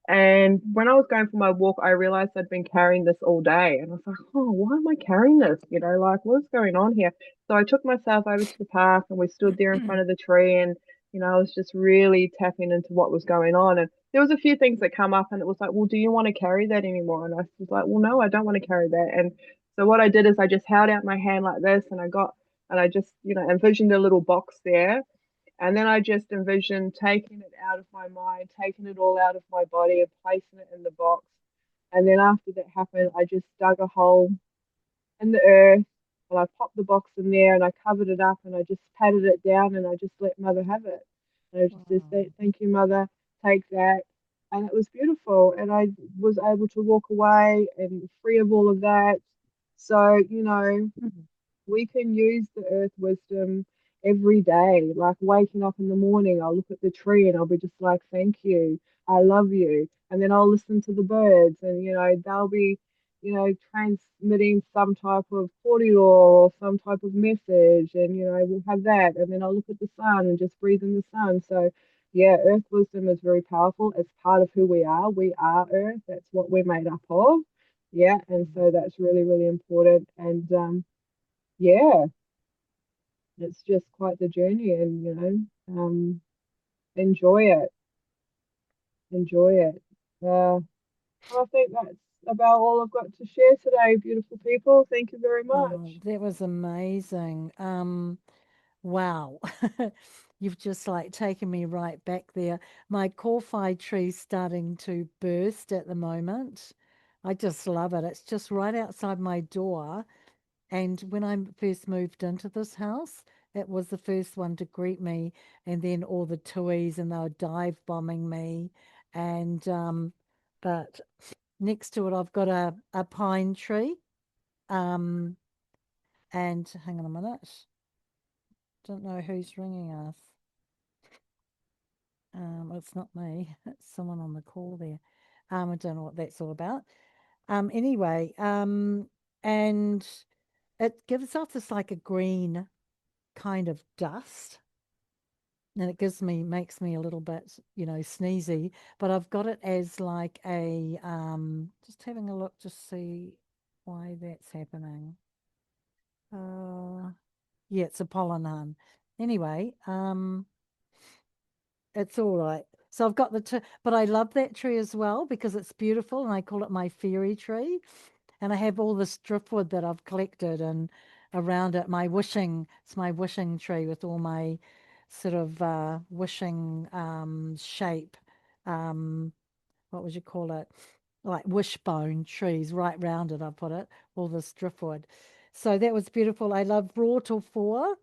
and when I was going for my walk, I realized I'd been carrying this all day. And I was like, oh, why am I carrying this? Like, what's going on here? So I took myself over to the park, and we stood there in front of the tree. And, I was just really tapping into what was going on. And there was a few things that come up, and it was like, well, do you want to carry that anymore? And I was like, well, no, I don't want to carry that. And so what I did is I just held out my hand like this, and I just, envisioned a little box there, and then I just envisioned taking it out of my mind, taking it all out of my body and placing it in the box. And then after that happened, I just dug a hole in the earth, and I popped the box in there, and I covered it up, and I just patted it down, and I just let Mother have it. And I just Wow. said, thank you, Mother, take that. And it was beautiful. And I was able to walk away and free of all of that. So, we can use the earth wisdom every day. Like waking up in the morning, I'll look at the tree and I'll be just like, thank you, I love you. And then I'll listen to the birds, and they'll be, transmitting some type of corridor or some type of message, and we'll have that. And then I'll look at the sun and just breathe in the sun. So yeah, earth wisdom is very powerful. It's part of who we are. We are earth. That's what we're made up of. Yeah, and so that's really, really important. And yeah, it's just quite the journey, and enjoy it, enjoy it. I think that's about all I've got to share today, beautiful people. Thank you very Oh, much. that was amazing. Wow. You've just like taken me right back there. My corfi tree's starting to burst at the moment. I just love it. It's just right outside my door. And when I first moved into this house, it was the first one to greet me. And then all the tuis, and they were dive bombing me. And but next to it, I've got a pine tree. Um, and hang on a minute. Don't know who's ringing us. It's not me. It's someone on the call there. I don't know what that's all about. Anyway, and it gives off this like a green kind of dust, and it makes me a little bit, sneezy. But I've got it as like a just having a look to see why that's happening. Yeah, it's a pollen hun. Anyway, it's all right. So I've got but I love that tree as well because it's beautiful, and I call it my fairy tree. And I have all this driftwood that I've collected, and around it, it's my wishing tree with all my sort of wishing shape. Um, what would you call it? Like wishbone trees right round it. I put it, all this driftwood. So that was beautiful. I love raw tofu,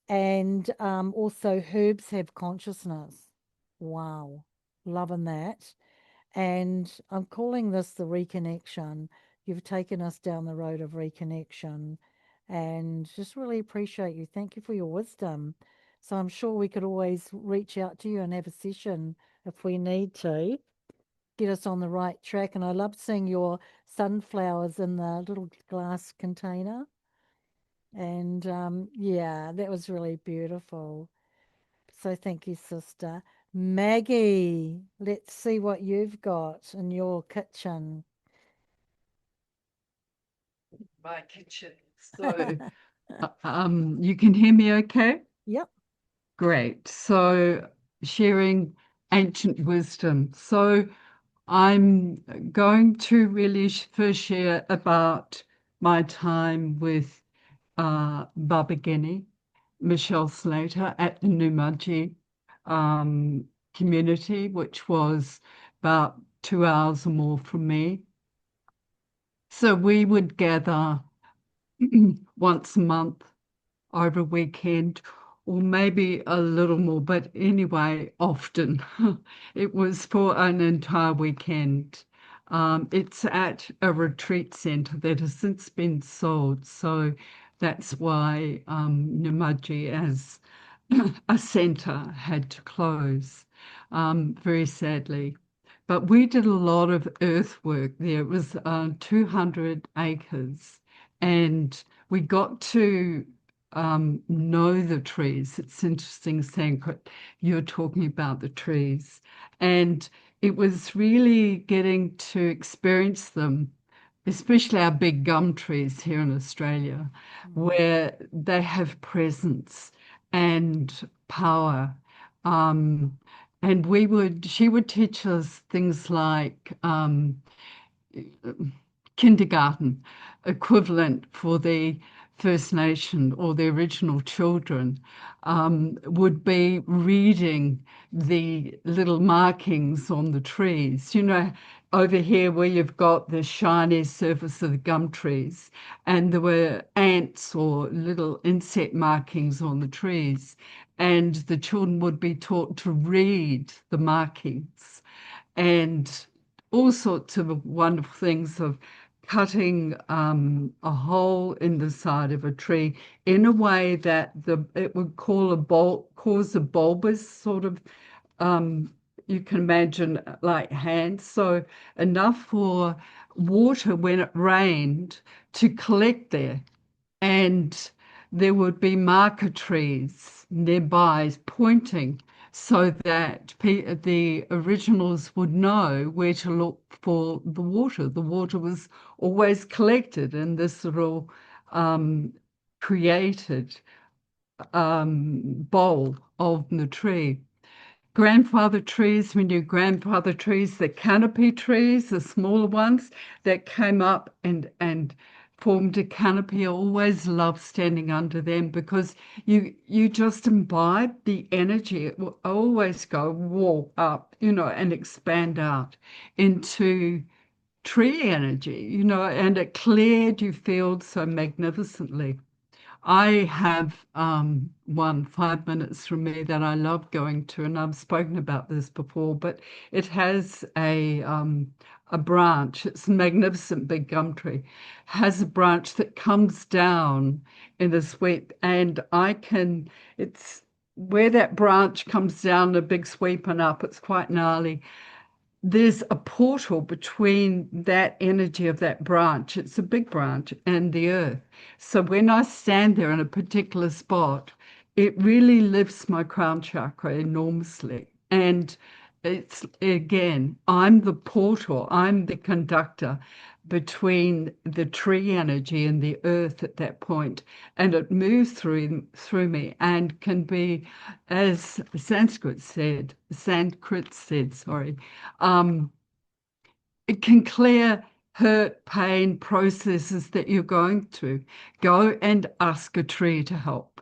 and also herbs have consciousness. Wow. loving that. And I'm calling this the reconnection. You've taken us down the road of reconnection and just really appreciate you. Thank you for your wisdom. So I'm sure we could always reach out to you and have a session if we need to get us on the right track. And I loved seeing your sunflowers in the little glass container. And yeah, that was really beautiful. So thank you, sister. Maggie, let's see what you've got in your kitchen. My kitchen. So, you can hear me okay? Yep. Great. So, sharing ancient wisdom. So, I'm going to really first share about my time with Baba Guinea, Michelle Slater at the Numaji community, which was about 2 hours or more from me. So we would gather once a month over a weekend, or maybe a little more, but anyway, often. It was for an entire weekend. It's at a retreat center that has since been sold, so that's why Namaji as a center had to close, very sadly. But we did a lot of earthwork there. It was 200 acres, and we got to know the trees. It's interesting, Sanskrit, you're talking about the trees. And it was really getting to experience them, especially our big gum trees here in Australia, where they have presence and power. And she would teach us things like kindergarten equivalent for the First Nation or the original children, would be reading the little markings on the trees. You know, over here where you've got the shiny surface of the gum trees, and there were ants or little insect markings on the trees, and the children would be taught to read the markings, and all sorts of wonderful things of cutting a hole in the side of a tree in a way that it would cause a bulbous sort of, you can imagine, like hands, so enough for water when it rained to collect there. And there would be marker trees nearby pointing so that the originals would know where to look for the water. The water was always collected in this little created bowl of the tree. Grandfather trees, we knew grandfather trees, the canopy trees, the smaller ones that came up and formed a canopy. I always loved standing under them because you just imbibe the energy. It will always go wall up, and expand out into tree energy, and it cleared your field so magnificently. I have one 5 minutes from me that I love going to, and I've spoken about this before, but it has a branch. It's a magnificent big gum tree, has a branch that comes down in a sweep, and it's where that branch comes down a big sweep and up. It's quite gnarly. There's a portal between that energy of that branch, it's a big branch, and the earth. So when I stand there in a particular spot, it really lifts my crown chakra enormously. And it's, again, I'm the portal, I'm the conductor between the tree energy and the earth at that point, and it moves through me and can be, as Sanskrit said, sorry, it can clear hurt, pain, processes that you're going through. Go and ask a tree to help.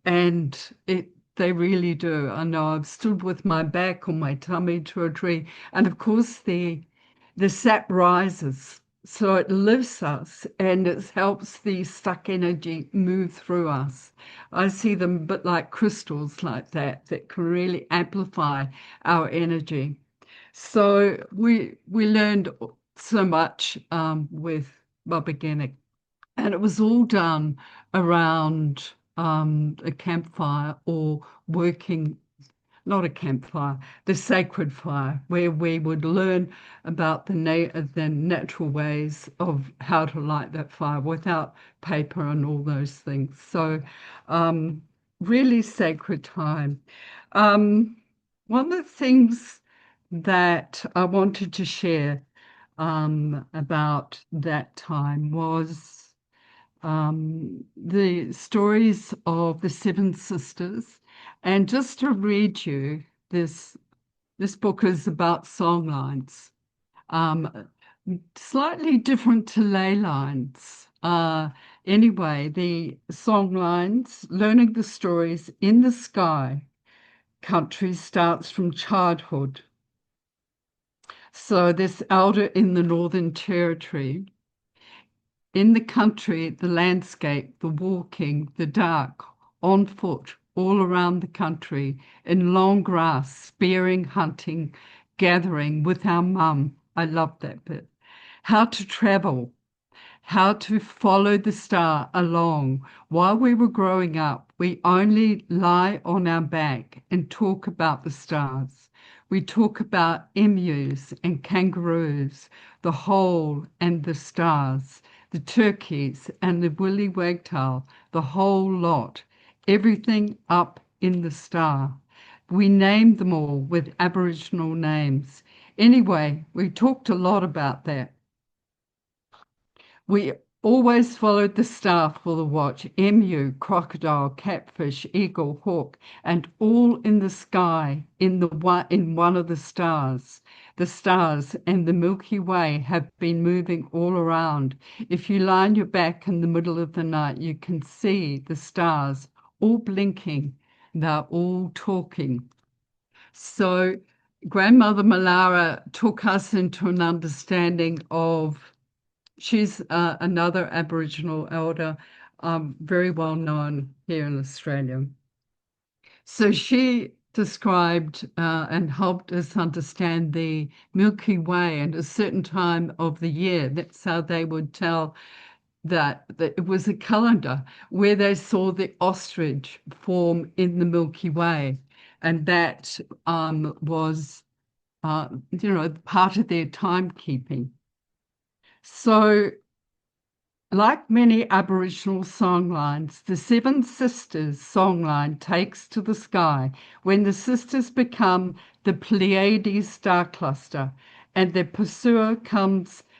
And they really do. I know I've stood with my back or my tummy to a tree, and of course the sap rises. So it lifts us and it helps the stuck energy move through us. I see them a bit like crystals like that can really amplify our energy. So we learned so much with Baba Genik, and it was all done around a campfire or working, not a campfire, the sacred fire, where we would learn about the natural ways of how to light that fire without paper and all those things. So really sacred time. One of the things that I wanted to share about that time was the stories of the Seven Sisters. And just to read you, this book is about song lines, slightly different to ley lines. Anyway, the song lines, learning the stories in the sky country starts from childhood. So this elder in the Northern Territory, in the country, the landscape, the walking, the dark, on foot, all around the country, in long grass, spearing, hunting, gathering with our mum. I love that bit. How to travel, how to follow the star along. While we were growing up, we only lie on our back and talk about the stars. We talk about emus and kangaroos, the hole and the stars, the turkeys and the willy wagtail, the whole lot, everything up in the star. We named them all with Aboriginal names. Anyway, we talked a lot about that. We always followed the star for the watch, emu, crocodile, catfish, eagle, hawk, and all in the sky in one of the stars. The stars and the Milky Way have been moving all around. If you lie on your back in the middle of the night, you can see the stars all blinking. They're all talking. So Grandmother Malara took us into an understanding of. She's another Aboriginal elder, very well known here in Australia. So she described and helped us understand the Milky Way at a certain time of the year. That's how they would tell that it was a calendar where they saw the ostrich form in the Milky Way. And that was, part of their timekeeping. So, like many Aboriginal songlines, the Seven Sisters songline takes to the sky when the sisters become the Pleiades star cluster and their pursuer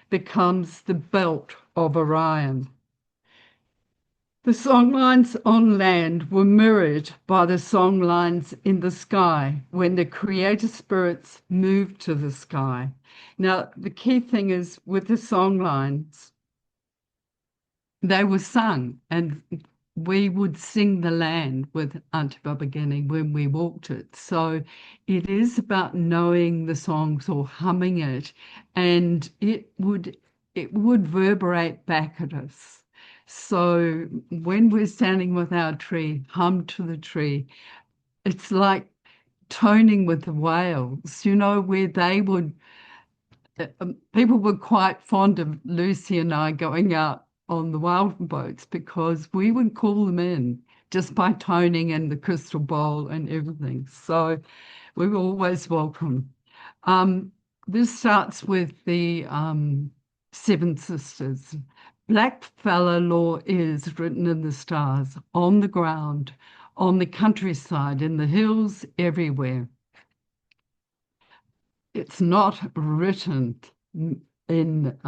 becomes the belt of Orion. The songlines on land were mirrored by the songlines in the sky when the creator spirits moved to the sky. Now, the key thing is with the songlines, they were sung, and we would sing the land with Auntie Baba Genik when we walked it. So it is about knowing the songs or humming it, and it would reverberate back at us. So when we're standing with our tree, hum to the tree, it's like toning with the whales, where they would, people were quite fond of Lucy and I going out on the whale boats because we would call them in just by toning and the crystal bowl and everything. So we were always welcome. This starts with the Seven Sisters. Blackfella law is written in the stars, on the ground, on the countryside, in the hills, everywhere. It's not written in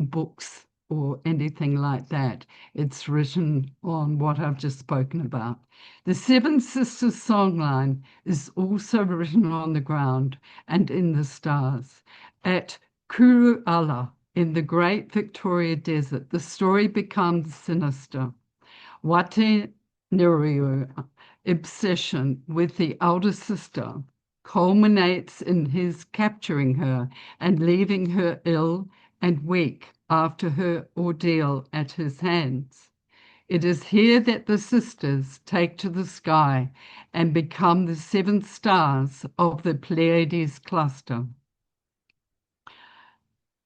books or anything like that. It's written on what I've just spoken about. The Seven Sisters songline is also written on the ground and in the stars. At Kurualla, in the Great Victoria Desert, the story becomes sinister. Wate Neriu obsession with the elder sister culminates in his capturing her and leaving her ill and weak after her ordeal at his hands. It is here that the sisters take to the sky and become the seven stars of the Pleiades cluster.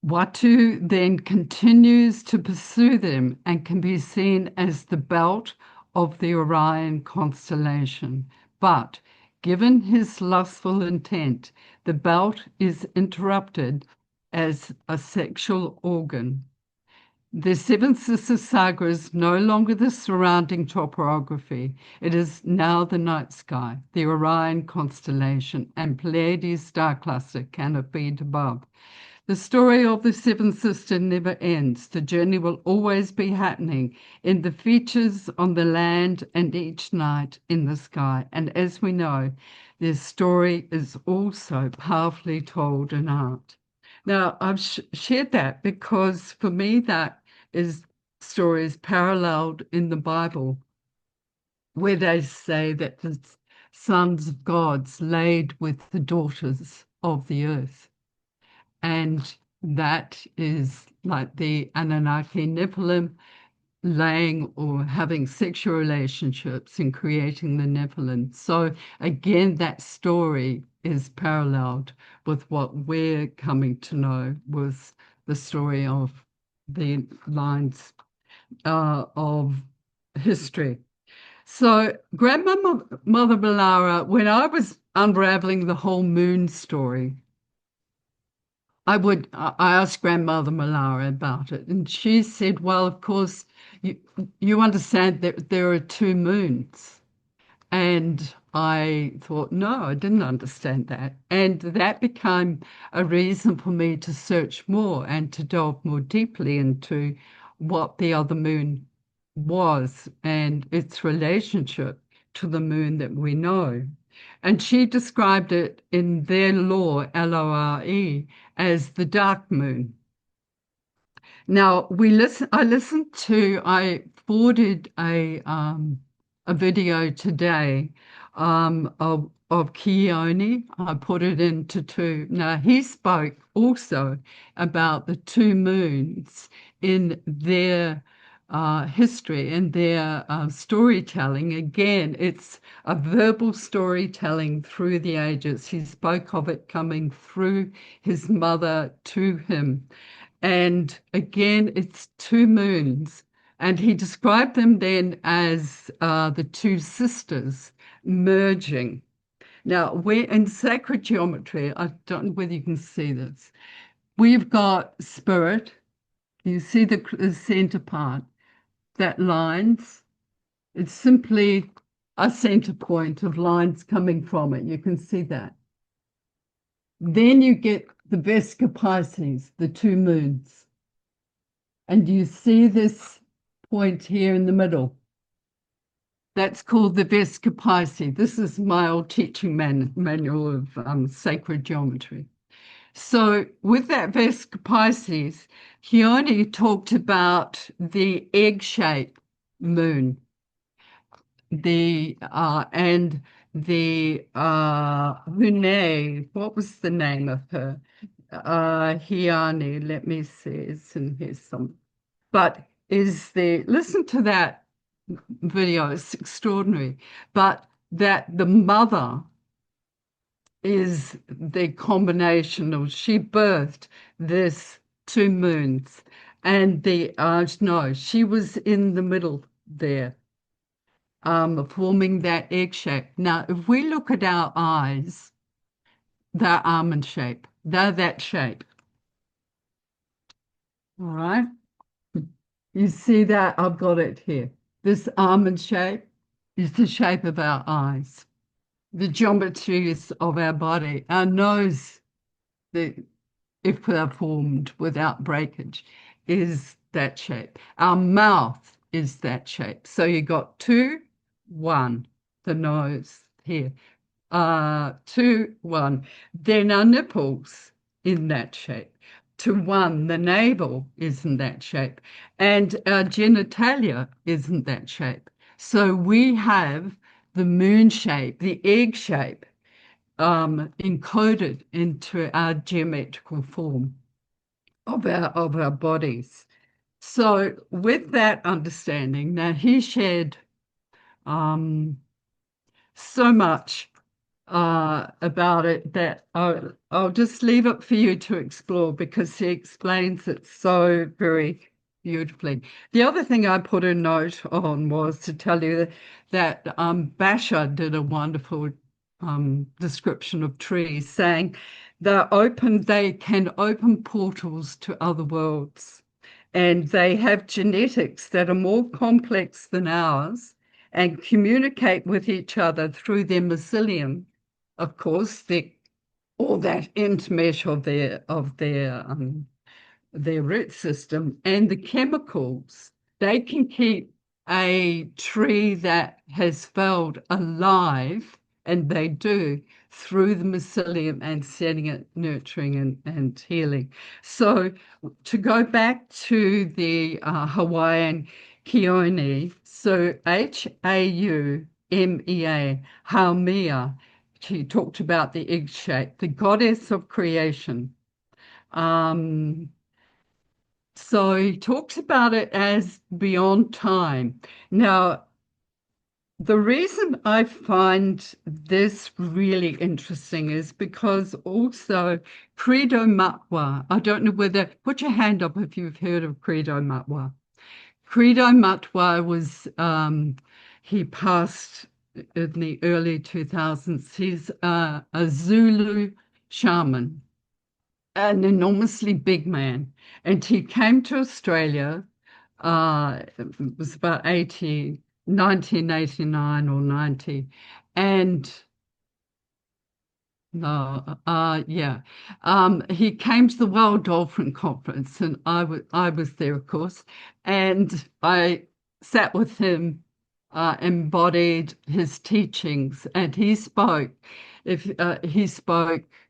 Watu then continues to pursue them and can be seen as the belt of the Orion constellation. But given his lustful intent, the belt is interrupted as a sexual organ. The Seven Sisters Saga is no longer the surrounding topography. It is now the night sky, the Orion constellation, and Pleiades star cluster canopied above. The story of the Seven Sisters never ends. The journey will always be happening in the features on the land and each night in the sky. And as we know, their story is also powerfully told in art. Now, I've shared that because for me, that is stories paralleled in the Bible, where they say that the sons of gods laid with the daughters of the earth. And that is like the Anunnaki Nephilim laying or having sexual relationships and creating the Nephilim. So again, that story is paralleled with what we're coming to know with the story of the lines of history. So Grandmother Melara, when I was unraveling the whole moon story, I asked Grandmother Melara about it, and she said, well, of course, you understand that there are two moons. And I thought, no, I didn't understand that. And that became a reason for me to search more and to delve more deeply into what the other moon was and its relationship to the moon that we know. And she described it in their lore, Lore, as the dark moon. Now I forwarded a video today of Keone. I put it into two. Now he spoke also about the two moons in their history and their storytelling. Again, it's a verbal storytelling through the ages. He spoke of it coming through his mother to him. And again, it's two moons. And he described them then as the two sisters merging. Now, we're in sacred geometry. I don't know whether you can see this. We've got spirit. You see the center part that lines. It's simply a center point of lines coming from it. You can see that. Then you get the Vesica Pisces, the two moons. And you see this point here in the middle. That's called the Vesica Pisces. This is my old teaching manual of sacred geometry. So with that Vesica Pisces, Keone talked about the egg-shaped moon, and the Hune, what was the name of her? Hiane, let me see, it's in here some. But listen to that video, it's extraordinary. But that the mother is the combination of, she birthed this two moons, and she was in the middle there, forming that egg shape. Now, if we look at our eyes, they're almond shape. They're that shape. All right. You see that? I've got it here. This almond shape is the shape of our eyes. The geometries of our body. Our nose, if they're formed without breakage, is that shape. Our mouth is that shape. So you got 2, 1, the nose here. 2, 1. Then our nipples in that shape. To 1, the navel is in that shape. And our genitalia is in that shape. So we have the moon shape, the egg shape, encoded into our geometrical form of our bodies. So with that understanding, now he shared so much about it that I'll just leave it for you to explore because he explains it so very beautifully. The other thing I put a note on was to tell you that Basher did a wonderful description of trees, saying they can open portals to other worlds, and they have genetics that are more complex than ours and communicate with each other through their mycelium. Of course, all that intermesh of their root system and the chemicals. They can keep a tree that has failed alive, and they do, through the mycelium and setting it, nurturing and healing. So to go back to the Hawaiian Keone, so Haumea, Haumea, she talked about the egg shape, the goddess of creation. So he talks about it as beyond time. Now, the reason I find this really interesting is because also Credo Matwa, I don't know whether, put your hand up if you've heard of Credo Matwa. Credo Matwa was, he passed in the early 2000s. He's a Zulu shaman, an enormously big man. And he came to Australia, it was about 1989 or 90. And no, yeah. He came to the World Dolphin Conference, and I was there, of course, and I sat with him, embodied his teachings, and he spoke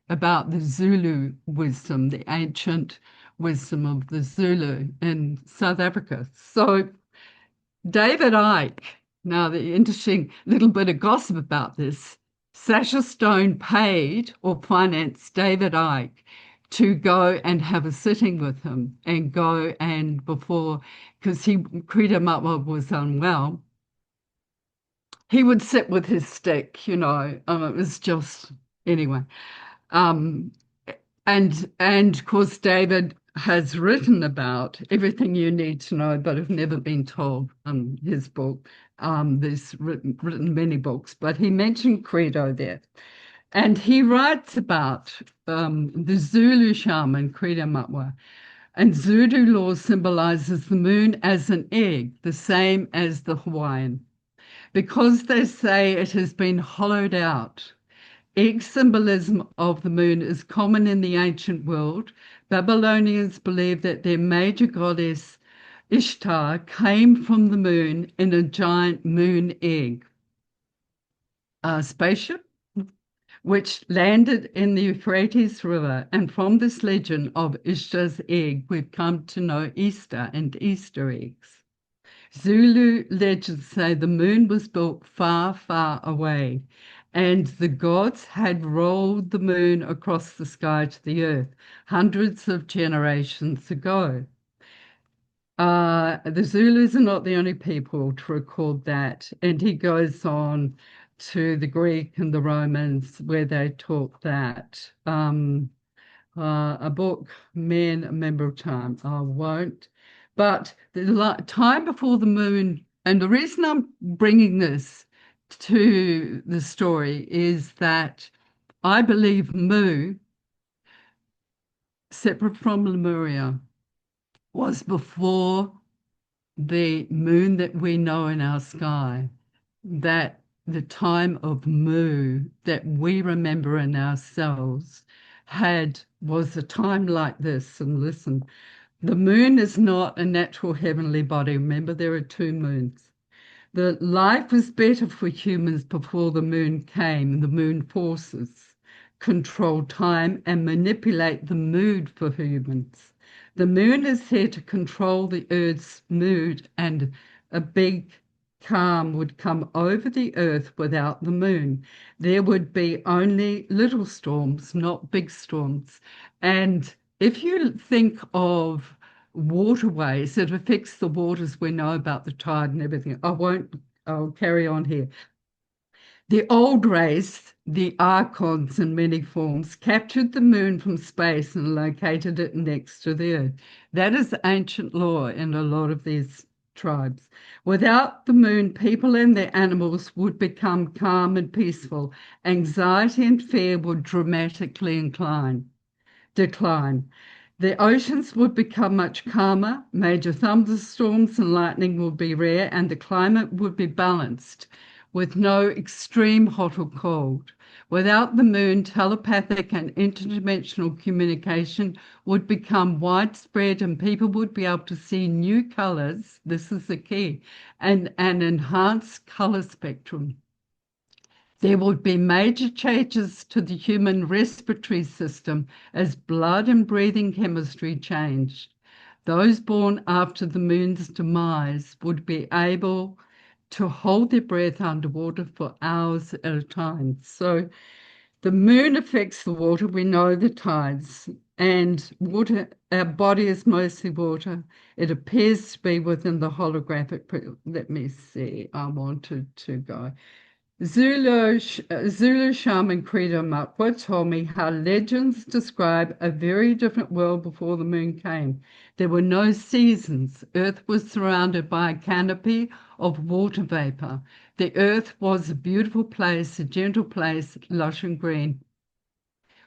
about the Zulu wisdom, the ancient wisdom of the Zulu in South Africa. So David Icke, now the interesting little bit of gossip about this, Sasha Stone paid or financed David Icke to go and have a sitting with him and go and because Credo Matwa was unwell, he would sit with his stick, it was just, anyway. And of course, David has written about everything you need to know, but have never been told. His book, there's written many books, but he mentioned Credo there. And he writes about the Zulu shaman, Credo Matwa. And Zulu law symbolizes the moon as an egg, the same as the Hawaiian. Because they say it has been hollowed out. Egg symbolism of the moon is common in the ancient world. Babylonians believed that their major goddess Ishtar came from the moon in a giant moon egg spaceship, which landed in the Euphrates River. And from this legend of Ishtar's egg, we've come to know Easter and Easter eggs. Zulu legends say the moon was built far, far away, and the gods had rolled the moon across the sky to the earth hundreds of generations ago. The Zulus are not the only people to record that, and he goes on to the Greek and the Romans where they taught that. A book, Men, A Member of Time, I won't. But the time before the moon, and the reason I'm bringing this to the story is that I believe Mu, separate from Lemuria, was before the moon that we know in our sky, that the time of Mu that we remember in ourselves was a time like this. And listen, the moon is not a natural heavenly body. Remember, there are two moons. The life was better for humans before the moon came. The moon forces control time and manipulate the mood for humans. The moon is here to control the Earth's mood, and a big calm would come over the Earth without the moon. There would be only little storms, not big storms. And if you think of waterways, it affects the waters we know about the tide and everything. I'll carry on here. The old race, the Archons in many forms, captured the moon from space and located it next to the Earth. That is ancient law in a lot of these tribes. Without the moon, people and their animals would become calm and peaceful. Anxiety and fear would dramatically decline. The oceans would become much calmer, major thunderstorms and lightning would be rare, and the climate would be balanced with no extreme hot or cold. Without the moon, telepathic and interdimensional communication would become widespread and people would be able to see new colors. This is the key, and an enhanced color spectrum. There would be major changes to the human respiratory system as blood and breathing chemistry changed. Those born after the moon's demise would be able to hold their breath underwater for hours at a time. So the moon affects the water. We know the tides, and water, our body is mostly water. It appears to be within the holographic. Let me see. I wanted to go. Zulu shaman Credo Makwa told me how legends describe a very different world before the moon came. There were no seasons. Earth was surrounded by a canopy of water vapor. The earth was a beautiful place, a gentle place, lush and green,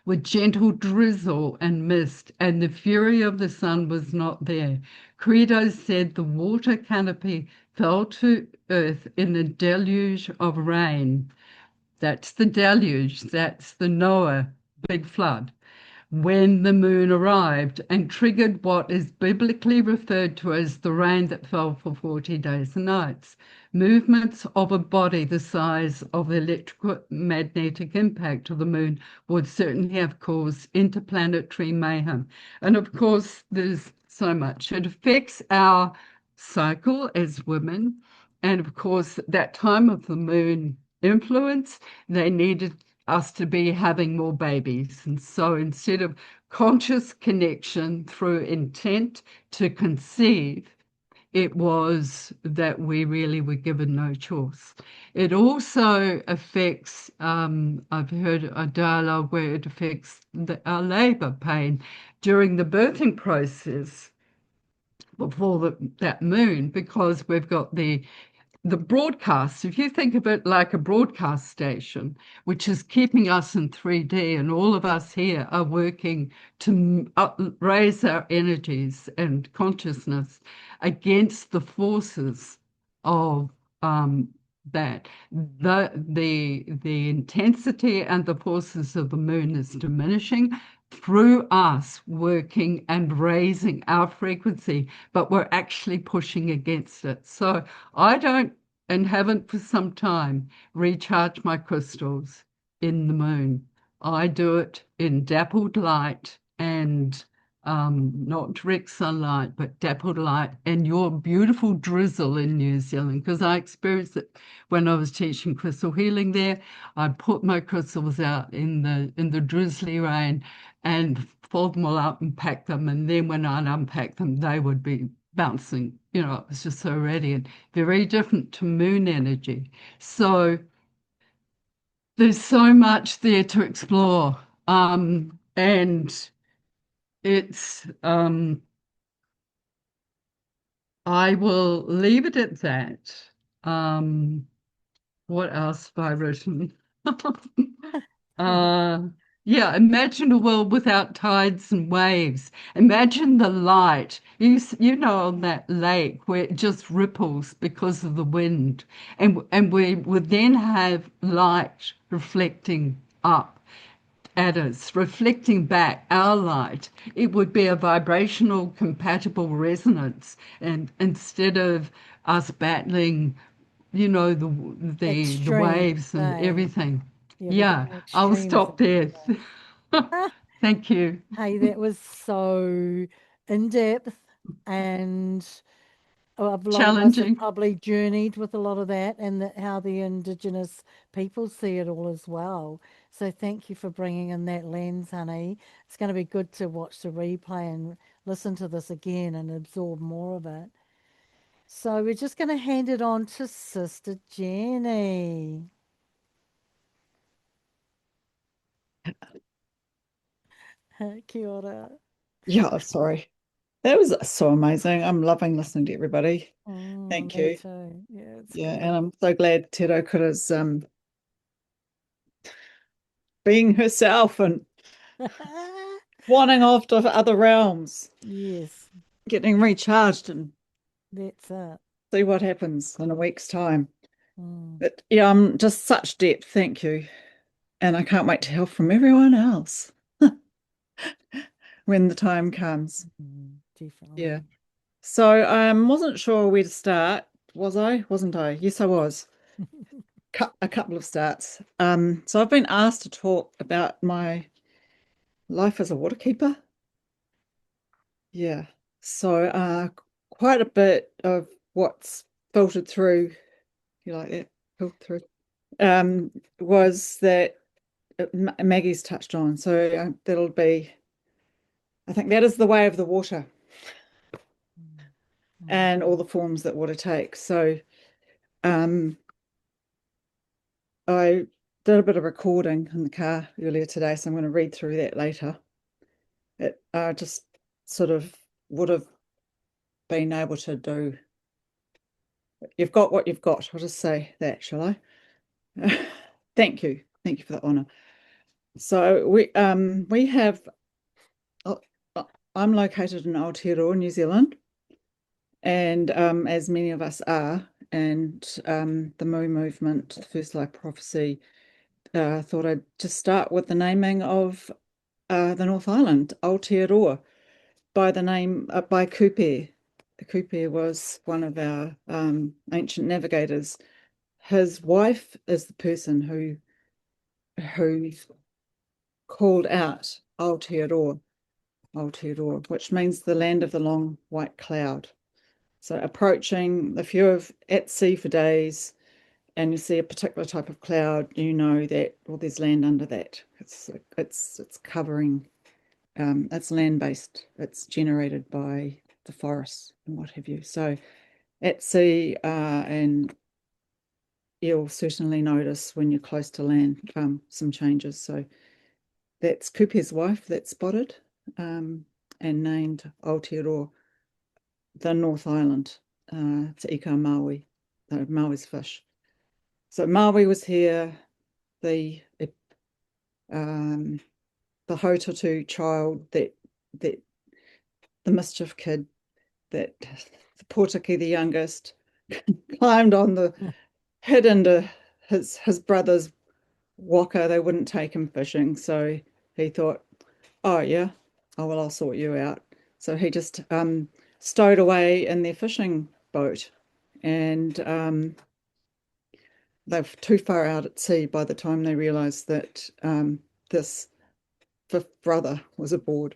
with gentle drizzle and mist, and the fury of the sun was not there. Credo said the water canopy fell to earth in a deluge of rain. That's the deluge, that's the Noah big flood, when the moon arrived and triggered what is biblically referred to as the rain that fell for 40 days and nights. Movements of a body the size of the electromagnetic impact of the moon would certainly have caused interplanetary mayhem. And of course, there's so much. It affects our cycle as women. And of course, that time of the moon influence, they needed us to be having more babies. And so instead of conscious connection through intent to conceive, it was that we really were given no choice. It also affects, I've heard a dialogue where it affects our labor pain during the birthing process before that moon, because we've got the broadcast. If you think of it like a broadcast station, which is keeping us in 3D, and all of us here are working to raise our energies and consciousness against the forces of that. The intensity and the forces of the moon is diminishing through us working and raising our frequency, but we're actually pushing against it. So I don't, and haven't for some time, recharge my crystals in the moon. I do it in dappled light and not direct sunlight, but dappled light and your beautiful drizzle in New Zealand, because I experienced it when I was teaching crystal healing there. I'd put my crystals out in the drizzly rain and fold them all up and pack them. And then when I'd unpack them, they would be bouncing. You know, it was just so radiant, very different to moon energy. So there's so much there to explore. And it's, I will leave it at that. What else have I written? Yeah, imagine a world without tides and waves. Imagine the light. You know, on that lake where it just ripples because of the wind. And we would then have light reflecting up at us, reflecting back our light. It would be a vibrational compatible resonance. And instead of us battling, you know, the Extreme, waves and eh? everything. Yeah, the Yeah, very I'll extremes stop of there. it. Thank you. Hey, that was so in depth, and a lot of us have Challenging. probably journeyed with a lot of that, and how the Indigenous people see it all as well. So thank you for bringing in that lens, honey. It's going to be good to watch the replay and listen to this again and absorb more of it. So we're just going to hand it on to Sister Jenny. Kia ora. Yeah, sorry. That was so amazing. I'm loving listening to everybody. Thank Me you. too. Yeah, it's Yeah, good. and I'm so glad Te Raukura's being herself and wanting off to other realms, Yes, getting recharged and that's it. see what happens in a week's time. Mm. But yeah, I'm just such depth. Thank you. And I can't wait to hear from everyone else when the time comes. Definitely. Yeah. So I wasn't sure where to start. Was I? Wasn't I? Yes, I was. A couple of starts. So I've been asked to talk about my life as a waterkeeper. Yeah. So quite a bit of what's filtered through, you like that, filtered through, was that Maggie's touched on. So that'll be, I think that is the way of the water and all the forms that water takes. So I did a bit of recording in the car earlier today, so I'm going to read through that later. It just sort of would have been able to do. You've got what you've got. I'll just say that, shall I? Thank you. Thank you for the honour. So we have I'm located in Aotearoa, New Zealand, and as many of us are, and the Moo movement, the First Life Prophecy, thought I'd just start with the naming of the North Island, Aotearoa, by the name by Kupe. Kupe was one of our ancient navigators. His wife is the person who called out Aotearoa, Aotearoa, which means the land of the long white cloud. So approaching, if you're at sea for days and you see a particular type of cloud, you know that, well, there's land under that. It's covering, it's land-based. It's generated by the forests and what have you. So at sea, and you'll certainly notice when you're close to land some changes. So that's Kupe's wife that's spotted and named Aotearoa, the North Island. It's Ika Maui, Maui's fish. So Maui was here, the Haututu child, that the mischief kid, that the Portaki, the youngest, climbed on the hid into his brother's waka. They wouldn't take him fishing, so he thought, oh yeah, oh well, I'll sort you out. So he just stowed away in their fishing boat, and they're too far out at sea by the time they realized that this fifth brother was aboard.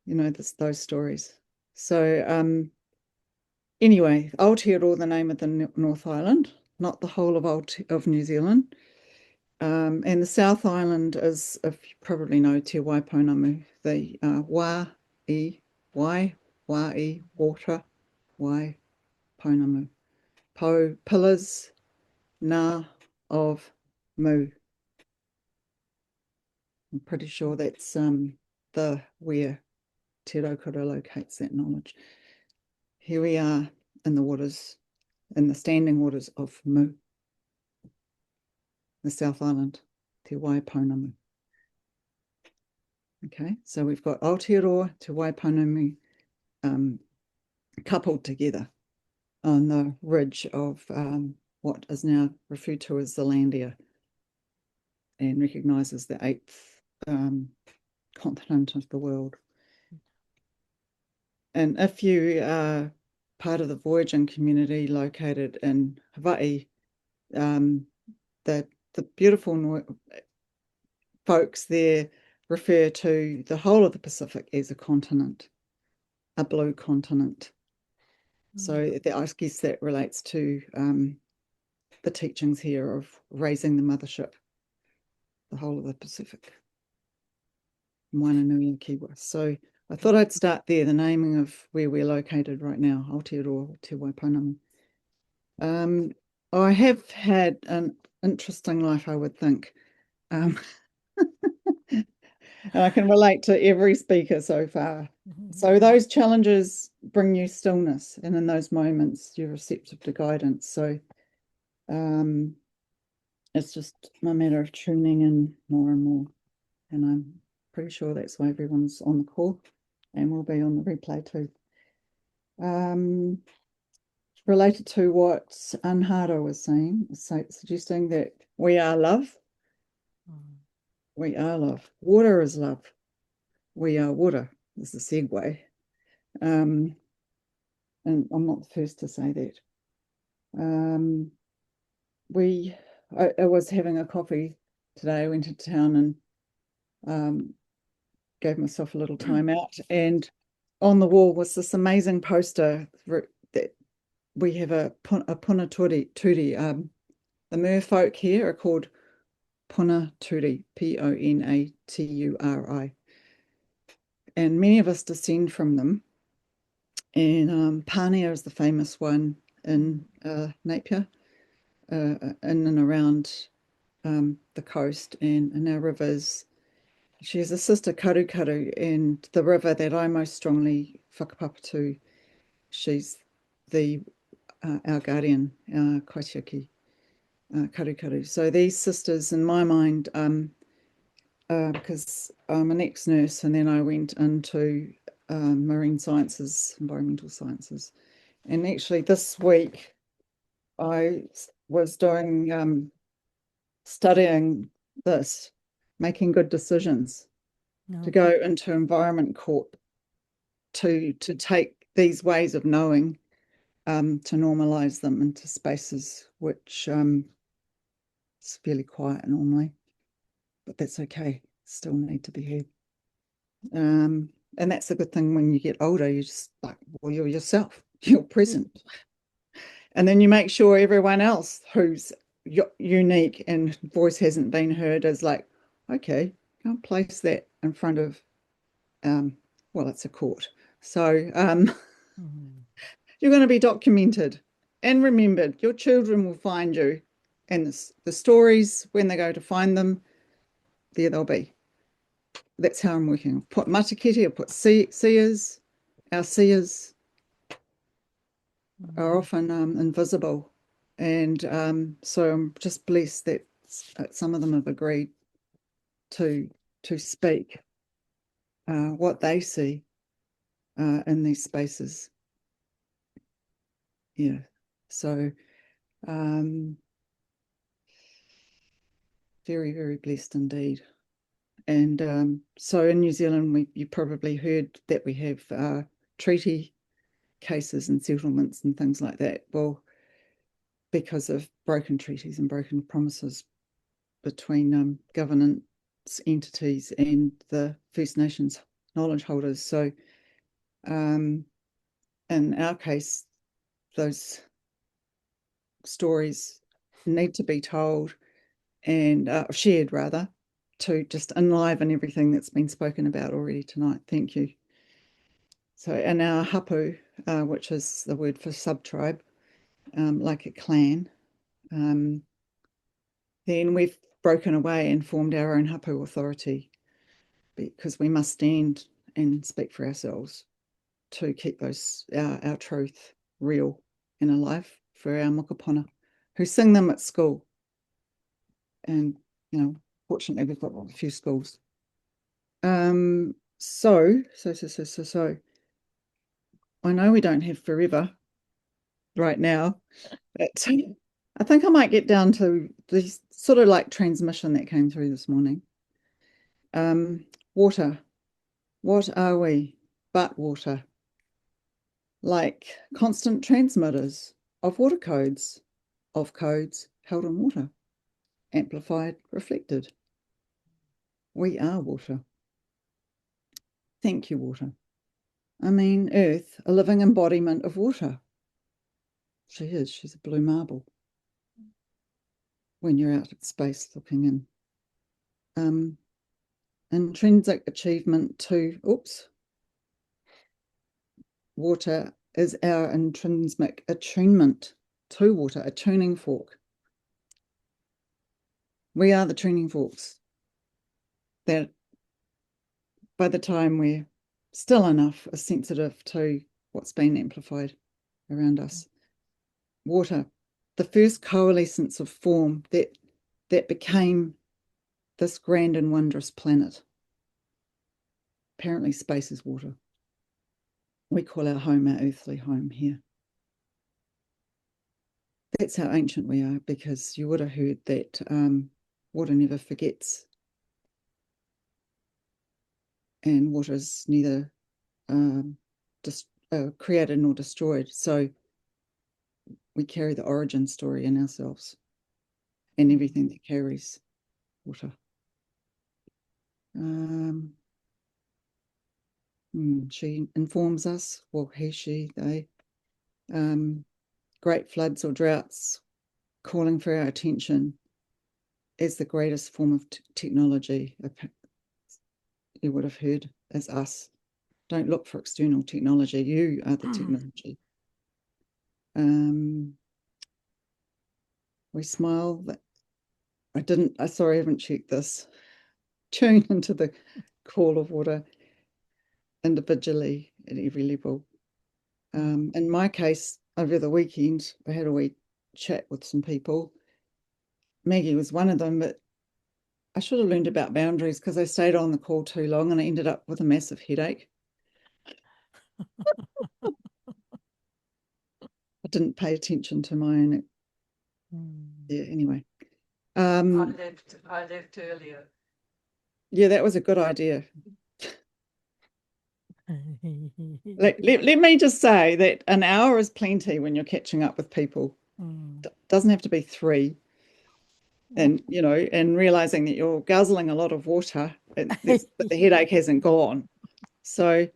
You know, those stories. So anyway, Aotearoa, the name of the North Island, not the whole of New Zealand. And the South Island is, if you probably know, Te Waipounamu, the wai, water, Waipounamu. Pillars, na, of, mu. I'm pretty sure that's the where Te Raukura locates that knowledge. Here we are in the waters, in the standing waters of Mu, the South Island, Te Waipounamu. Okay, so we've got Aotearoa, Te Waipounamu coupled together on the ridge of what is now referred to as Zealandia, and recognises the eighth continent of the world. And if you are part of the voyaging community located in Hawaii, the beautiful folks there refer to the whole of the Pacific as a continent, a blue continent. So I guess that relates to the teachings here of raising the mothership, the whole of the Pacific, Moananui Kiwa. So I thought I'd start there, the naming of where we're located right now, Aotearoa, Te Waipounamu. I have had an interesting life, I would think. And I can relate to every speaker so far. So those challenges bring you stillness, and in those moments you're receptive to guidance. So it's just a matter of tuning in more and more. And I'm pretty sure that's why everyone's on the call and will be on the replay too. Related to what Anhara was saying, suggesting that we are love. We are love. Water is love. We are water. This is a segue. And I'm not the first to say that. I was having a coffee today. I went into town and gave myself a little time out. And on the wall was this amazing poster that we have a Puna Turi. The merfolk here are called Puna Turi, Ponaturi. And many of us descend from them. And Pānea is the famous one in Napier, in and around the coast and in our rivers. She has a sister, Karukaru, and the river that I most strongly whakapapa to, she's our guardian, our Kaitiaki, Karukaru. So these sisters, in my mind, because I'm an ex-nurse and then I went into marine sciences, environmental sciences. And actually this week I was doing, studying this, making good decisions, to go into environment court to take these ways of knowing, to normalize them into spaces which it's fairly quiet normally, but that's okay, still need to be heard. And that's a good thing when you get older, you just like, well, you're yourself, you're present. And then you make sure everyone else who's unique and voice hasn't been heard is like, okay, I'll place that in front of, well, it's a court. So you're going to be documented and remembered. Your children will find you. And the stories, when they go to find them, there they'll be. That's how I'm working. I've put matakiti, I've put seers. Our seers are often invisible. And so I'm just blessed that some of them have agreed to speak what they see in these spaces. Yeah, so very, very blessed indeed. And so in New Zealand, you probably heard that we have treaty cases and settlements and things like that. Well, because of broken treaties and broken promises between governance entities and the First Nations knowledge holders. So in our case, those stories need to be told and shared, rather, to just enliven everything that's been spoken about already tonight. Thank you. So in our hapu, which is the word for sub-tribe, like a clan, then we've broken away and formed our own hapu authority, because we must stand and speak for ourselves to keep our truth real and alive for our mokopuna, who sing them at school. And, fortunately, we've got a few schools. So I know we don't have forever right now, but I think I might get down to this sort of like transmission that came through this morning. Water. What are we but water? Like constant transmitters of water codes, of codes held in water, amplified, reflected. We are water. Thank you, water. I mean, Earth, a living embodiment of water. She is. She's a blue marble when you're out at space looking in. Intrinsic achievement to, water is our intrinsic attunement to water, a tuning fork. We are the tuning forks. that by the time we're still enough are sensitive to what's been amplified around us. Water, the first coalescence of form that became this grand and wondrous planet. Apparently space is water. We call our home our earthly home here. That's how ancient we are, because you would have heard that water never forgets. And water is neither created nor destroyed. So we carry the origin story in ourselves and everything that carries water. She informs us, well, he, she, they, great floods or droughts calling for our attention is the greatest form of technology. You would have heard as us. Don't look for external technology. You are the technology. We smile. I haven't checked this. Tune into the call of water individually at every level. In my case, over the weekend, I had a wee chat with some people. Maggie was one of them, but I should have learned about boundaries because I stayed on the call too long and I ended up with a massive headache. I didn't pay attention to my own. Yeah, anyway. I left earlier. Yeah, that was a good idea. Let me just say that an hour is plenty when you're catching up with people. Doesn't have to be 3. And, you know, and realizing that you're guzzling a lot of water, but the headache hasn't gone. So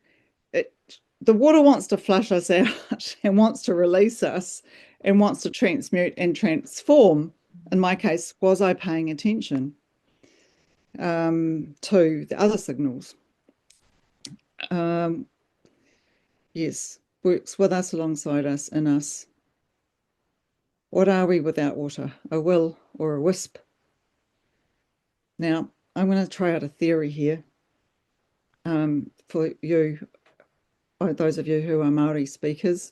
the water wants to flush us out and wants to release us and wants to transmute and transform. In my case, was I paying attention to the other signals? Yes, works with us, alongside us, in us. What are we without water? A will or a wisp? Now, I'm going to try out a theory here for you, those of you who are Māori speakers.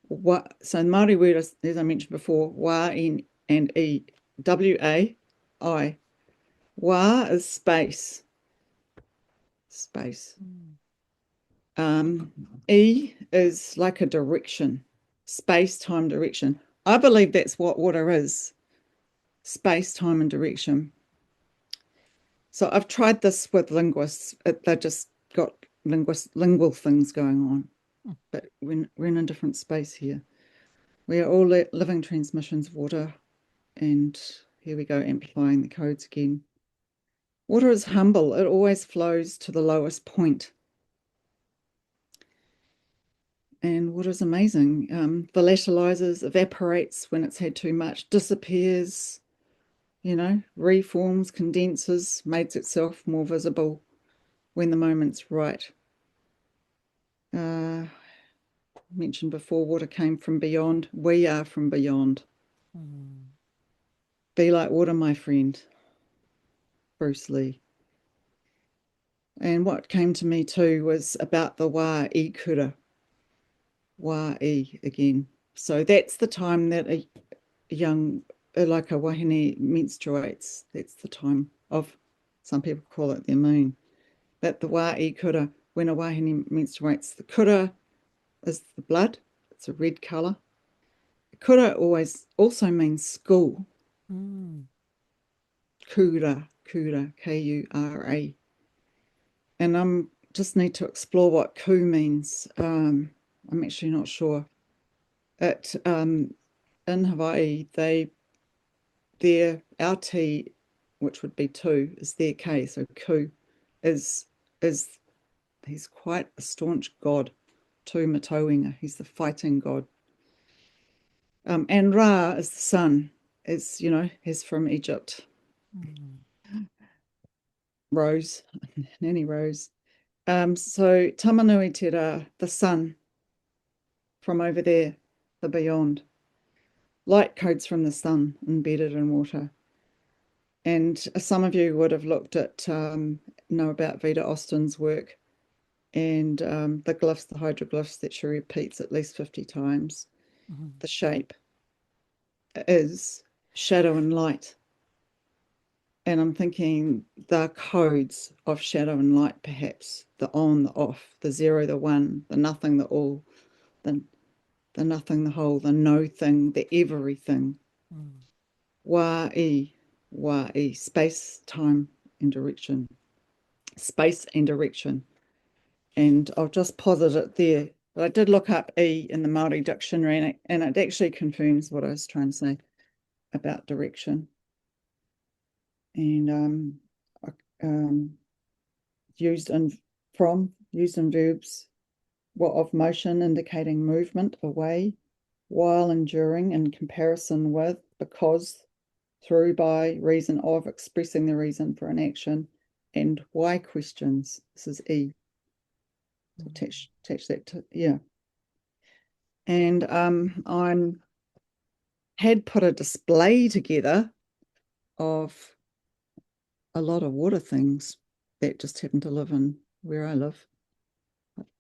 So Māori word, as I mentioned before, wa and e, W-A-I. Wa is space. Space. E is like a direction, space, time, direction. I believe that's what water is, space, time, and direction. So I've tried this with linguists. They've just got lingual things going on, but we're in a different space here. We are all living transmissions of water, and here we go, amplifying the codes again. Water is humble. It always flows to the lowest point. And water is amazing. Volatilizes, evaporates when it's had too much, disappears, you know, reforms, condenses, makes itself more visible when the moment's right. Mentioned before, water came from beyond. We are from beyond. Be like water, my friend. Bruce Lee. And what came to me too was about the wa e kura. Wa e again. So that's the time that a young, like a wahine, menstruates. That's the time of, some people call it their moon. That the wa e kura, when a wahine menstruates, the kura is the blood. It's a red colour. Kura also means school. Kura, K-U-R-A. And I just need to explore what ku means. I'm actually not sure. In Hawaii, our T, which would be 2, is their K. So ku is he's quite a staunch god. Tu Matoenga, he's the fighting god. And Ra is the sun, is, you know, is from Egypt. Rose, Nanny Rose. So Tamanui Te Ra, the sun from over there, the beyond. Light codes from the sun embedded in water. And some of you would have looked at, know about Vida Austin's work and the glyphs, the hydroglyphs that she repeats at least 50 times. Mhm. The shape is shadow and light. And I'm thinking the codes of shadow and light, perhaps the on, the off, the zero, the one, the nothing, the all, the nothing, the whole, the no thing, the everything. Mm. Wa-e, space, time, and direction. Space and direction. And I'll just posit it there. But I did look up E in the Māori dictionary, and it actually confirms what I was trying to say about direction. And used in verbs, what of motion indicating movement away, while enduring, in comparison with, because, through, by, reason of, expressing the reason for an action, and why questions. This is E. So attach that to, yeah. And I had put a display together of a lot of water things that just happen to live in where I live.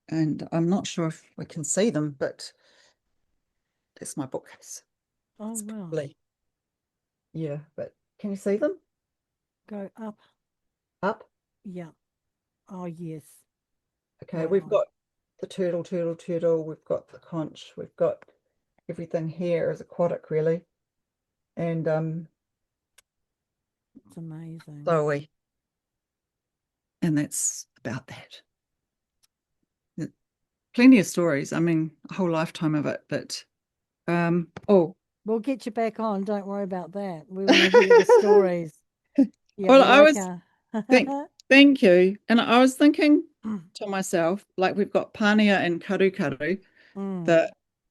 And I'm not sure if we can see them, but that's my bookcase. Oh, It's wow. probably, yeah, but can you see them? Go up. Up? Yeah. Oh, yes. Okay, we've Wow. got the turtle, we've got the conch, we've got everything here is aquatic, really. And It's amazing. Zoe. And that's about that. Plenty of stories. I mean, a whole lifetime of it, but oh, We'll get you back on. Don't worry about that. We want to hear the stories. Yeah, well, we I like was thank you. And I was thinking to myself, like we've got Pania and Karukaru, Mm.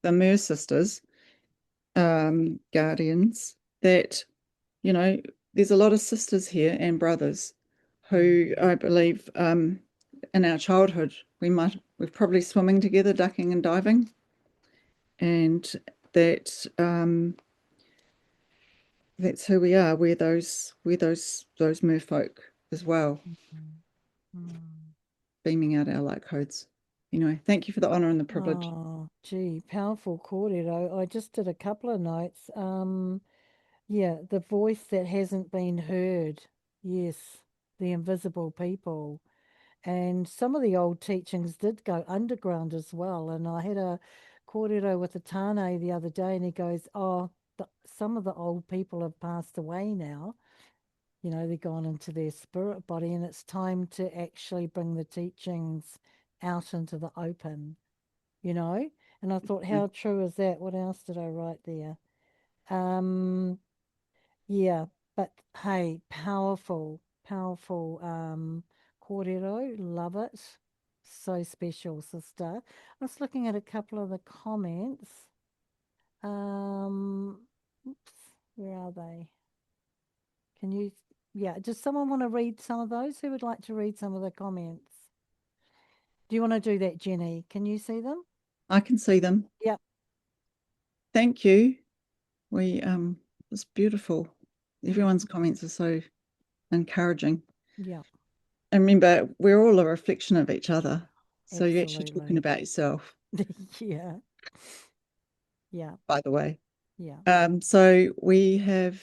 the Mer sisters, guardians, that, you know, there's a lot of sisters here and brothers who I believe in our childhood we've probably swimming together, ducking and diving, and that that's who we are. We're those merfolk as well, Mm. beaming out our light codes. Anyway, thank you for the honor and the privilege. Oh, gee, powerful kōrero. I just did a couple of notes. Yeah, the voice that hasn't been heard. Yes, the invisible people. And some of the old teachings did go underground as well. And I had a kōrero with a tāne the other day, and he goes, oh, some of the old people have passed away now. You know, they're gone into their spirit body, and it's time to actually bring the teachings out into the open, you know? And I thought, how true is that? What else did I write there? Yeah, but hey, powerful, kōrero, love it. So special, sister. I was looking at a couple of the comments. Oops, where are they? Can you, yeah, does someone want to read some of those? Who would like to read some of the comments? Do you want to do that, Jenny? Can you see them? I can see them. Yep. Thank you. It's beautiful. Everyone's comments are so encouraging. Yeah, And remember, we're all a reflection of each other. So you're actually absolutely. talking about yourself, Yeah, yeah, by the way. yeah. So we have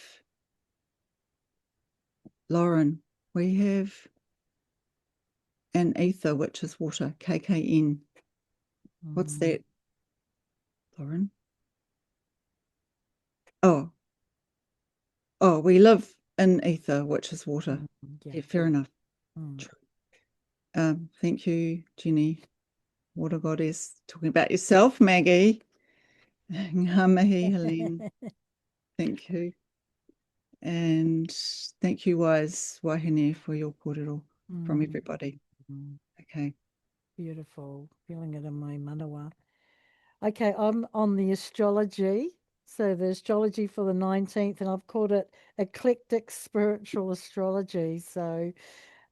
Lauren, we have an ether, which is water, KKN. What's Mm, that, Lauren? Oh, we live in ether, which is water. yeah. Yeah, fair enough. Mm. True. Thank you, Jenny. Water goddess. Talking about yourself, Maggie. Ngā mihi, Helene. Thank you. And thank you, Wise Wahine, for your kōrero from Mm, everybody. mm. Okay. Beautiful. Feeling it in my manawa. Okay, I'm on the astrology. So the astrology for the 19th, and I've called it eclectic spiritual astrology. So,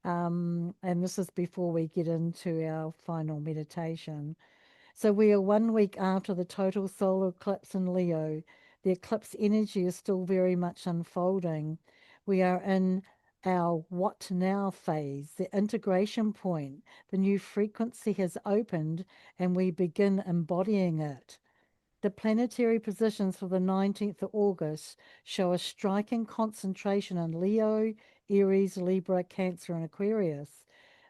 and this is before we get into our final meditation. So we are 1 week after the total solar eclipse in Leo. The eclipse energy is still very much unfolding. We are in our what now phase, the integration point. The new frequency has opened and we begin embodying it. The planetary positions for the 19th of August show a striking concentration in Leo, Aries, Libra, Cancer, and Aquarius.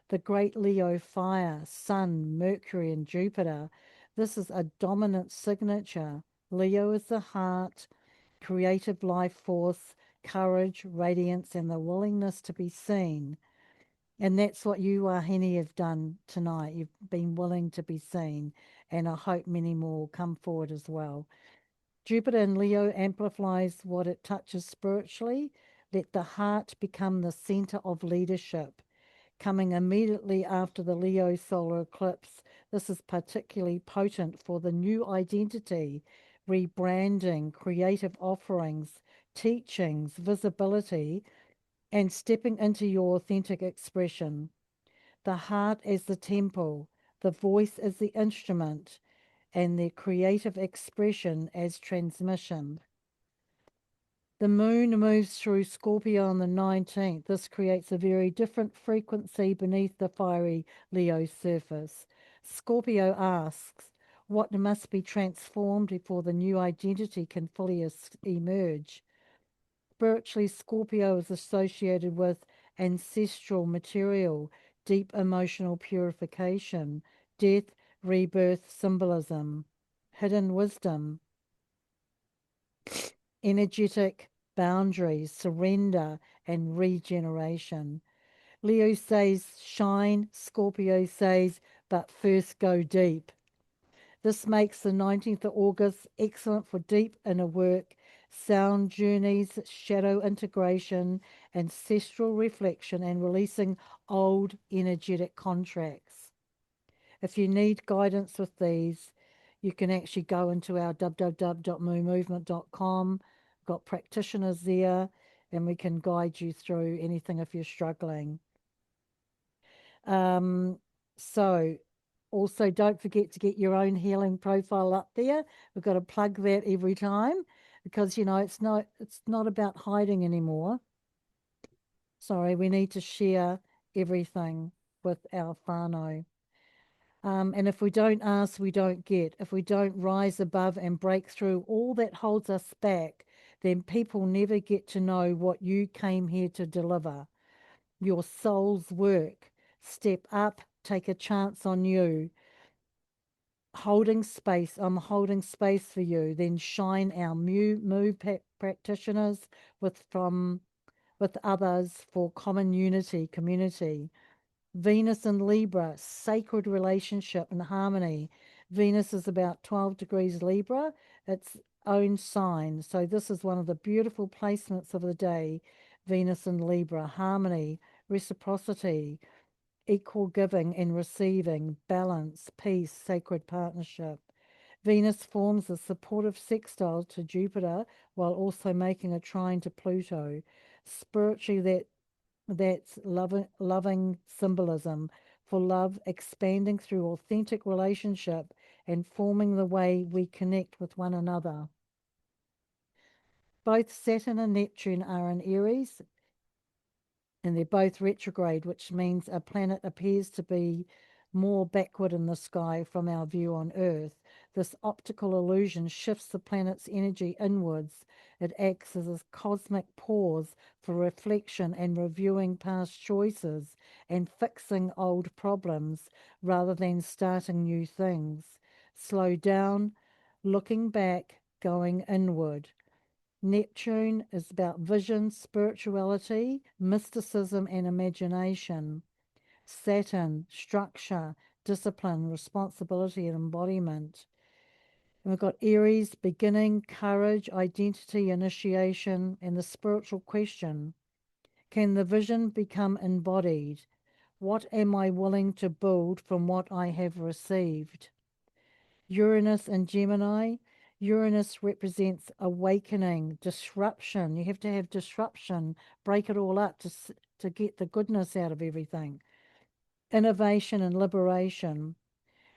The great Leo fire, Sun, Mercury, and Jupiter. This is a dominant signature. Leo is the heart, creative life force, courage, radiance, and the willingness to be seen. And that's what you, Henny, have done tonight. You've been willing to be seen, and I hope many more will come forward as well. Jupiter in Leo amplifies what it touches spiritually. Let the heart become the center of leadership. Coming immediately after the Leo solar eclipse, this is particularly potent for the new identity, rebranding, creative offerings, teachings, visibility, and stepping into your authentic expression. The heart as the temple, the voice as the instrument, and the creative expression as transmission. The moon moves through Scorpio on the 19th. This creates a very different frequency beneath the fiery Leo surface. Scorpio asks, what must be transformed before the new identity can fully emerge? Spiritually, Scorpio is associated with ancestral material, deep emotional purification, death, rebirth symbolism, hidden wisdom, energetic boundaries, surrender, and regeneration. Leo says, shine. Scorpio says, but first go deep. This makes the 19th of August excellent for deep inner work, sound journeys, shadow integration, ancestral reflection, and releasing old energetic contracts. If you need guidance with these, you can actually go into our www.moomovement.com. We've got practitioners there, and we can guide you through anything if you're struggling. So also don't forget to get your own healing profile up there. We've got to plug that every time because, you know, it's not about hiding anymore. Sorry, we need to share everything with our whānau. And if we don't ask, we don't get. If we don't rise above and break through all that holds us back, then people never get to know what you came here to deliver. Your soul's work. Step up, take a chance on you. Holding space, I'm holding space for you. Then shine our move practitioners with others for common unity, community. Venus and Libra, sacred relationship and harmony. Venus is about 12 degrees Libra, its own sign. So this is one of the beautiful placements of the day. Venus and Libra, harmony, reciprocity, equal giving and receiving, balance, peace, sacred partnership. Venus forms a supportive sextile to Jupiter while also making a trine to Pluto. Spiritually, that's loving symbolism for love expanding through authentic relationship and forming the way we connect with one another. Both Saturn and Neptune are in Aries, and they're both retrograde, which means a planet appears to be more backward in the sky from our view on Earth. This optical illusion shifts the planet's energy inwards. It acts as a cosmic pause for reflection and reviewing past choices and fixing old problems rather than starting new things. Slow down, looking back, going inward. Neptune is about vision, spirituality, mysticism, and imagination. Saturn, structure, discipline, responsibility, and embodiment. And we've got Aries, beginning, courage, identity, initiation, and the spiritual question. Can the vision become embodied? What am I willing to build from what I have received? Uranus and Gemini. Uranus represents awakening, disruption. You have to have disruption, break it all up to get the goodness out of everything. Innovation and liberation.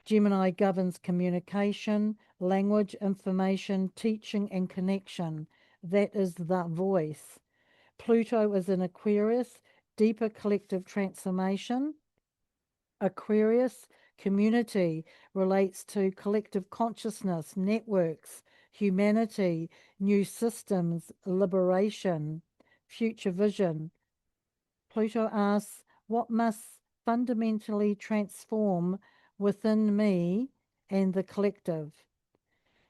Gemini governs communication, language, information, teaching, and connection. That is the voice. Pluto is in Aquarius, deeper collective transformation. Aquarius, community, relates to collective consciousness, networks, humanity, new systems, liberation, future vision. Pluto asks, what must fundamentally transform within me and the collective?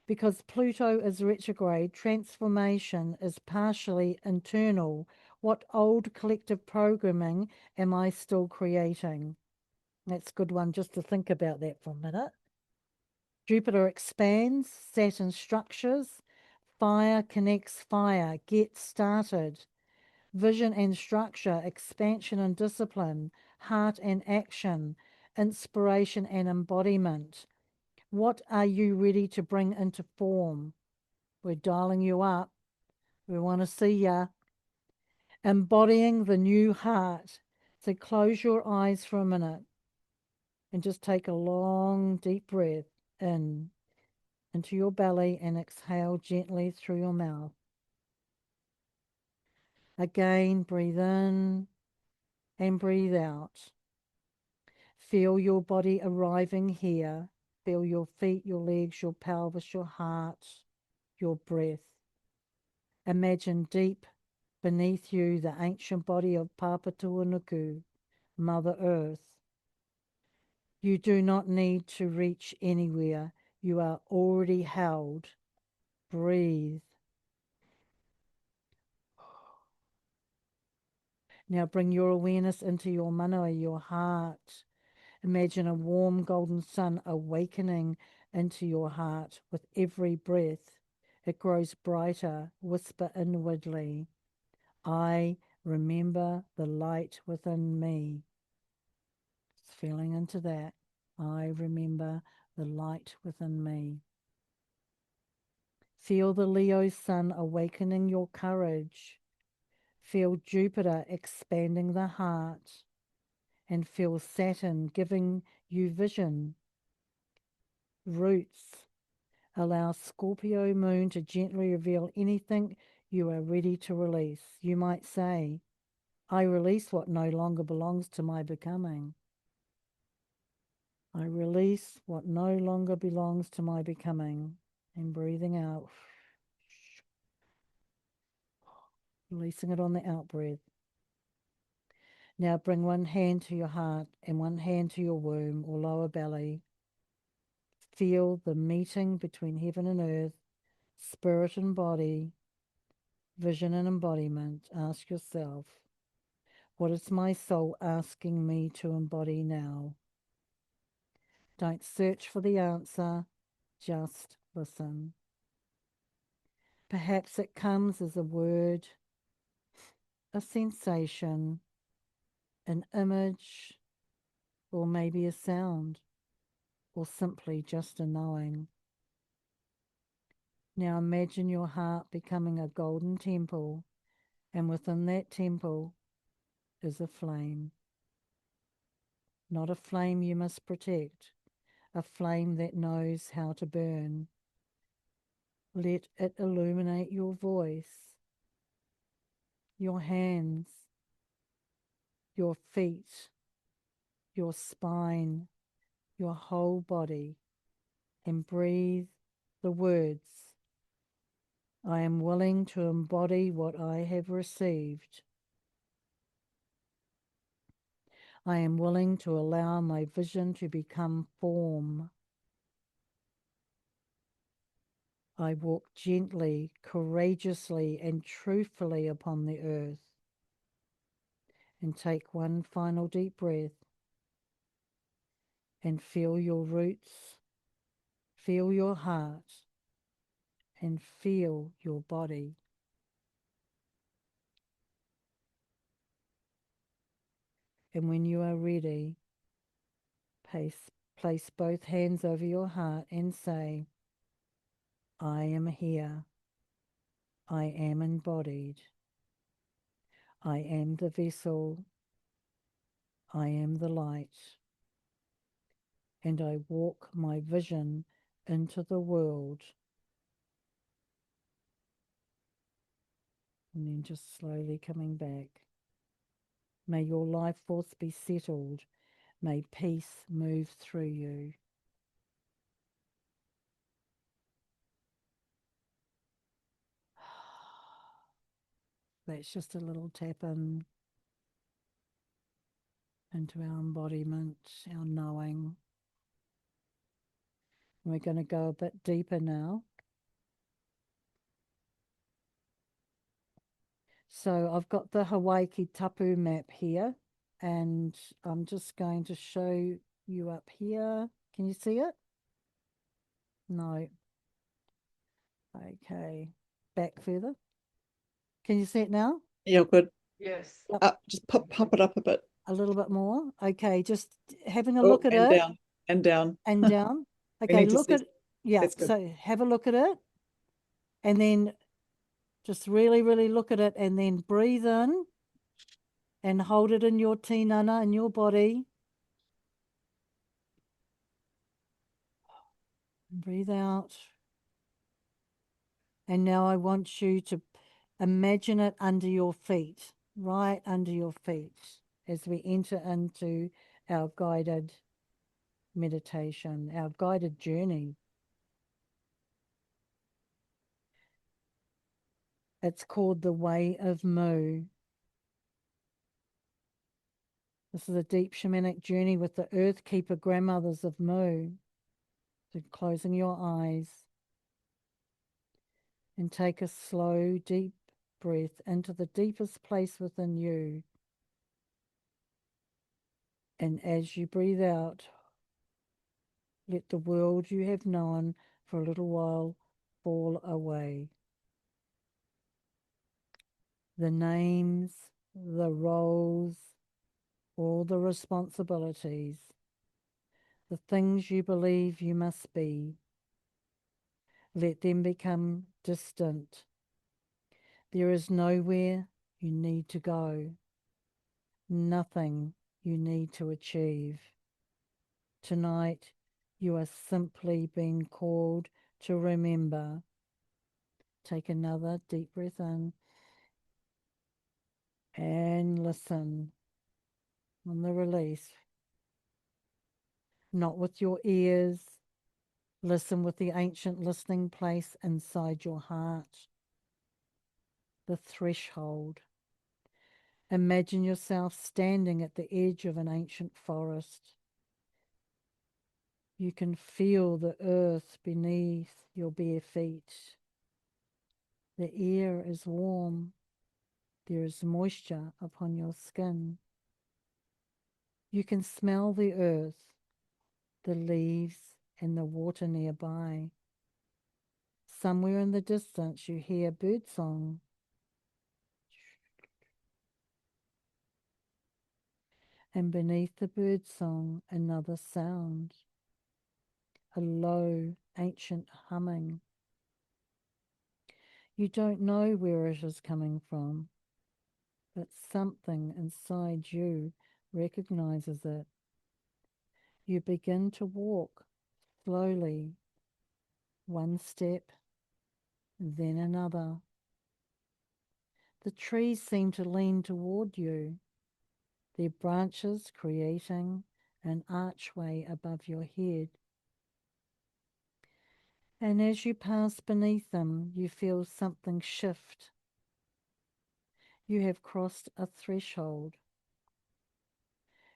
Because Pluto is retrograde, transformation is partially internal. What old collective programming am I still creating? That's a good one just to think about that for a minute. Jupiter expands, Saturn structures, fire connects fire, get started. Vision and structure, expansion and discipline, heart and action, inspiration and embodiment. What are you ready to bring into form? We're dialing you up. We want to see ya. Embodying the new heart. So close your eyes for a minute and just take a long, deep breath in into your belly and exhale gently through your mouth. Again, breathe in and breathe out. Feel your body arriving here. Feel your feet, your legs, your pelvis, your heart, your breath. Imagine deep beneath you the ancient body of Papatūānuku, Mother Earth. You do not need to reach anywhere. You are already held. Breathe. Now bring your awareness into your manawa, your heart. Imagine a warm golden sun awakening into your heart with every breath. It grows brighter. Whisper inwardly, I remember the light within me. Just feeling into that. I remember the light within me. Feel the Leo sun awakening your courage. Feel Jupiter expanding the heart. And feel Saturn giving you vision. Roots. Allow Scorpio moon to gently reveal anything you are ready to release. You might say, I release what no longer belongs to my becoming. I release what no longer belongs to my becoming. And breathing out. Releasing it on the out breath. Now bring one hand to your heart and one hand to your womb or lower belly. Feel the meeting between heaven and earth, spirit and body, vision and embodiment. Ask yourself, what is my soul asking me to embody now? Don't search for the answer, just listen. Perhaps it comes as a word, a sensation, an image, or maybe a sound, or simply just a knowing. Now imagine your heart becoming a golden temple, and within that temple is a flame. Not a flame you must protect, a flame that knows how to burn. Let it illuminate your voice, your hands, your feet, your spine, your whole body, and breathe the words, I am willing to embody what I have received. I am willing to allow my vision to become form. I walk gently, courageously, and truthfully upon the earth. And take one final deep breath and feel your roots, feel your heart, and feel your body. And when you are ready, place both hands over your heart and say, I am here. I am embodied. I am the vessel. I am the light. And I walk my vision into the world. And then just slowly coming back. May your life force be settled. May peace move through you. That's just a little tap in into our embodiment, our knowing. We're going to go a bit deeper now. So I've got the Hawaii Tapu map here, and I'm just going to show you up here. Can you see it? No. Okay. Back further. Can you see it now? Yeah, good. Yes. Up, just pump it up a bit. A little bit more. Okay, just having a Oh, look at and it down and down. and down. We Okay, need to look see. at, yeah, That's good. so have a look at it and then just really, really look at it and then breathe in and hold it in your tinana, in your body. Breathe out. And now I want you to imagine it under your feet, right under your feet, as we enter into our guided meditation, our guided journey. It's called the Way of Mu. This is a deep shamanic journey with the Earth Keeper grandmothers of Mu. So closing your eyes and take a slow, deep breath into the deepest place within you. And as you breathe out, let the world you have known for a little while fall away. The names, the roles, all the responsibilities, the things you believe you must be, let them become distant. There is nowhere you need to go, nothing you need to achieve. Tonight, you are simply being called to remember. Take another deep breath in and listen on the release. Not with your ears. Listen with the ancient listening place inside your heart. The threshold. Imagine yourself standing at the edge of an ancient forest. You can feel the earth beneath your bare feet. The air is warm. There is moisture upon your skin. You can smell the earth, the leaves, and the water nearby. Somewhere in the distance you hear birdsong. And beneath the birdsong another sound, a low, ancient humming. You don't know where it is coming from, but something inside you recognizes it. You begin to walk slowly, one step, then another. The trees seem to lean toward you, their branches creating an archway above your head. And as you pass beneath them, you feel something shift. You have crossed a threshold.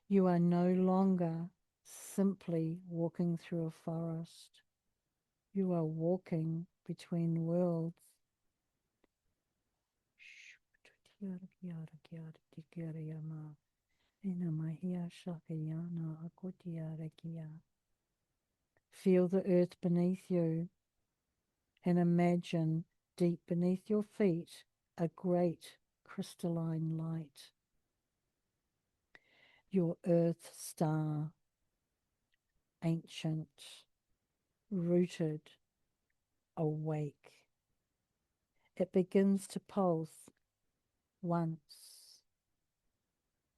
You are no longer simply walking through a forest. You are walking between worlds. Feel the earth beneath you and imagine deep beneath your feet a great crystalline light. Your earth star, ancient, rooted, awake. It begins to pulse once,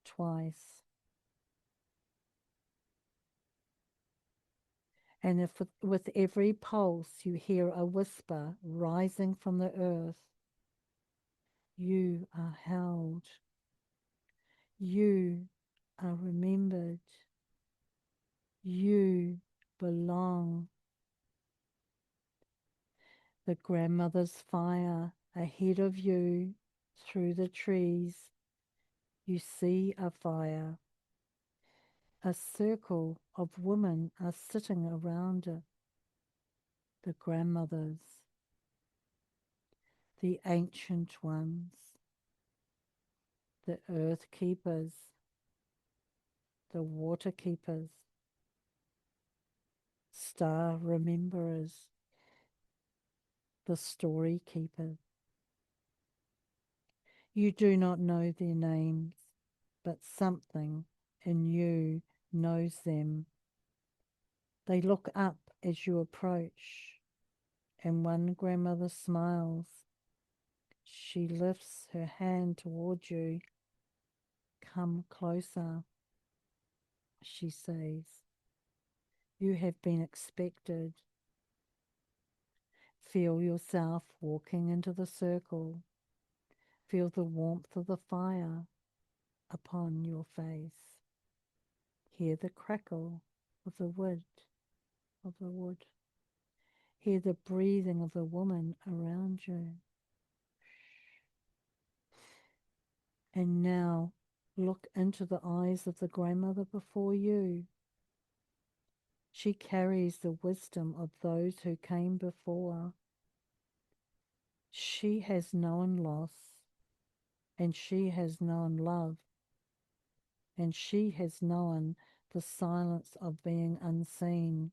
twice. And if with every pulse you hear a whisper rising from the earth, You are held. You are remembered. You belong. The grandmother's fire ahead of you through the trees. You see a fire. A circle of women are sitting around it. The grandmothers, the ancient ones, the earth keepers, the water keepers, star rememberers, the story keepers. You do not know their names, but something in you knows them. They look up as you approach, and one grandmother smiles. She lifts her hand toward you. Come closer, she says. You have been expected. Feel yourself walking into the circle. Feel the warmth of the fire upon your face. Hear the crackle of the wood. Hear the breathing of the woman around you. And now look into the eyes of the grandmother before you. She carries the wisdom of those who came before. She has known loss, and she has known love, and she has known the silence of being unseen.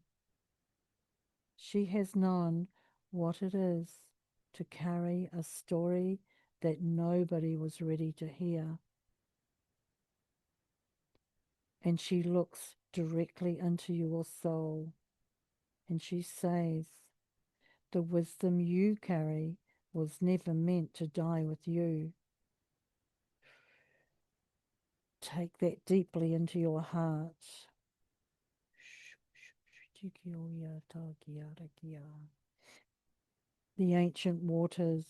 She has known what it is to carry a story that nobody was ready to hear. And she looks directly into your soul, and she says, the wisdom you carry was never meant to die with you. Take that deeply into your heart. The ancient waters,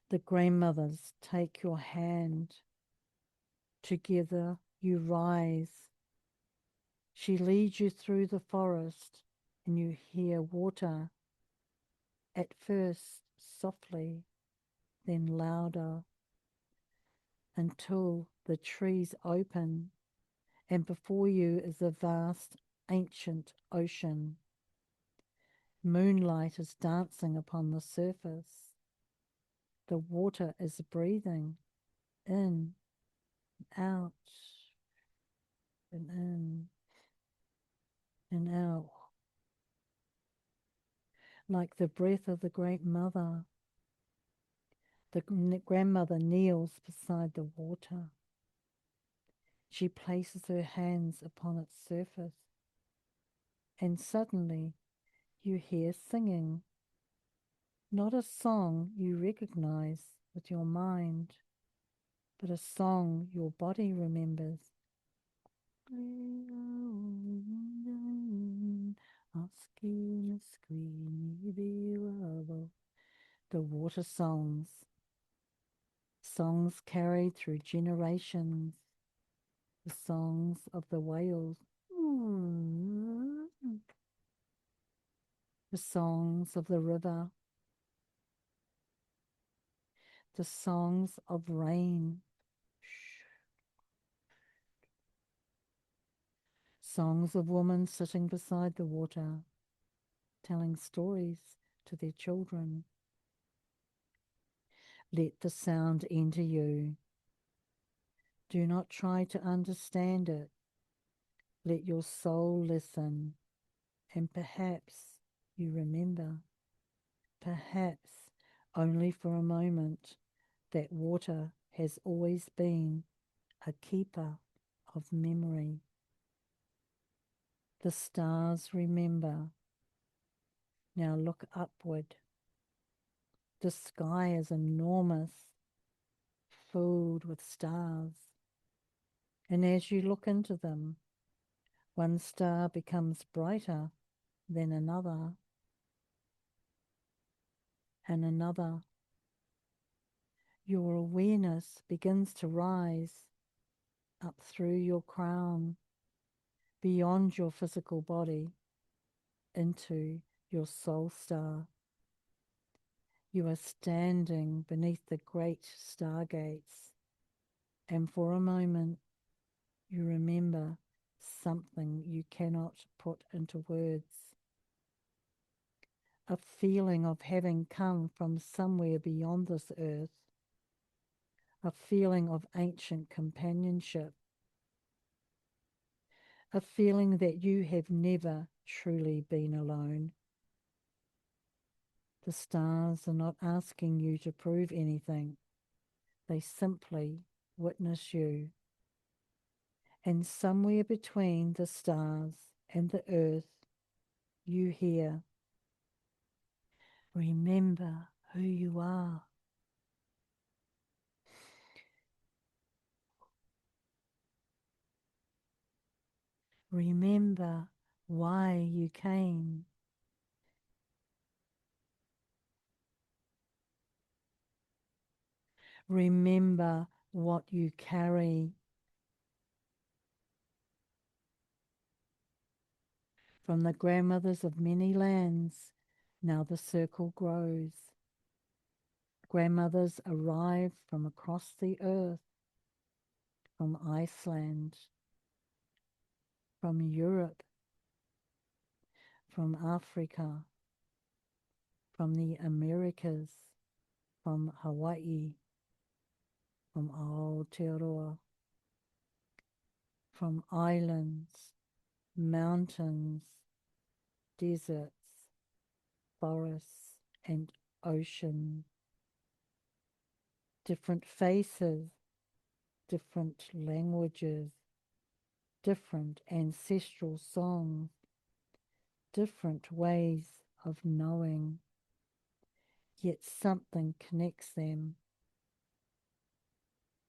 the grandmothers take your hand. Together you rise. She leads you through the forest, and you hear water, at first softly, then louder, until the trees open, and before you is a vast ancient ocean. Moonlight is dancing upon the surface. The water is breathing in, out, and in, and out, like the breath of the great mother. The grandmother kneels beside the water. She places her hands upon its surface, and suddenly you hear singing. Not a song you recognize with your mind, but a song your body remembers. The water songs, songs carried through generations, the songs of the whales, the songs of the river, the songs of rain, songs of women sitting beside the water, telling stories to their children. Let the sound enter you. Do not try to understand it. Let your soul listen, and perhaps you remember, perhaps only for a moment, that water has always been a keeper of memory. The stars remember. Now look upward. The sky is enormous, filled with stars. And as you look into them, one star becomes brighter than another, and another, your awareness begins to rise up through your crown, beyond your physical body, into your soul star. You are standing beneath the great stargates, and for a moment you remember something you cannot put into words. A feeling of having come from somewhere beyond this earth, a feeling of ancient companionship, a feeling that you have never truly been alone. The stars are not asking you to prove anything. They simply witness you. And somewhere between the stars and the earth, you hear, remember who you are. Remember why you came. Remember what you carry. From the grandmothers of many lands, now the circle grows. Grandmothers arrive from across the earth, from Iceland, from Europe, from Africa, from the Americas, from Hawaii, from Aotearoa, from islands, mountains, deserts, forests, and ocean. Different faces, different languages, different ancestral songs, different ways of knowing, yet something connects them.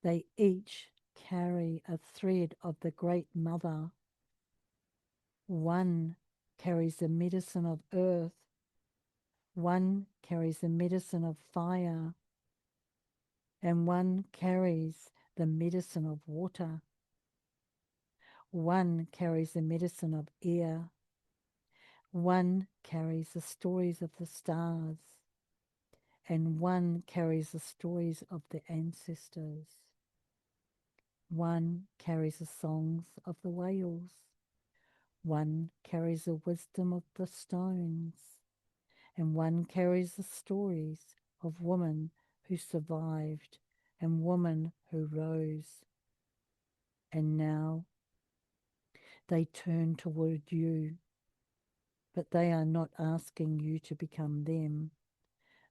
They each carry a thread of the Great Mother. One carries the medicine of earth, one carries the medicine of fire, and one carries the medicine of water. One carries the medicine of air. One carries the stories of the stars, and one carries the stories of the ancestors. One carries the songs of the whales. One carries the wisdom of the stones, and one carries the stories of women who survived and women who rose. And now they turn toward you, but they are not asking you to become them.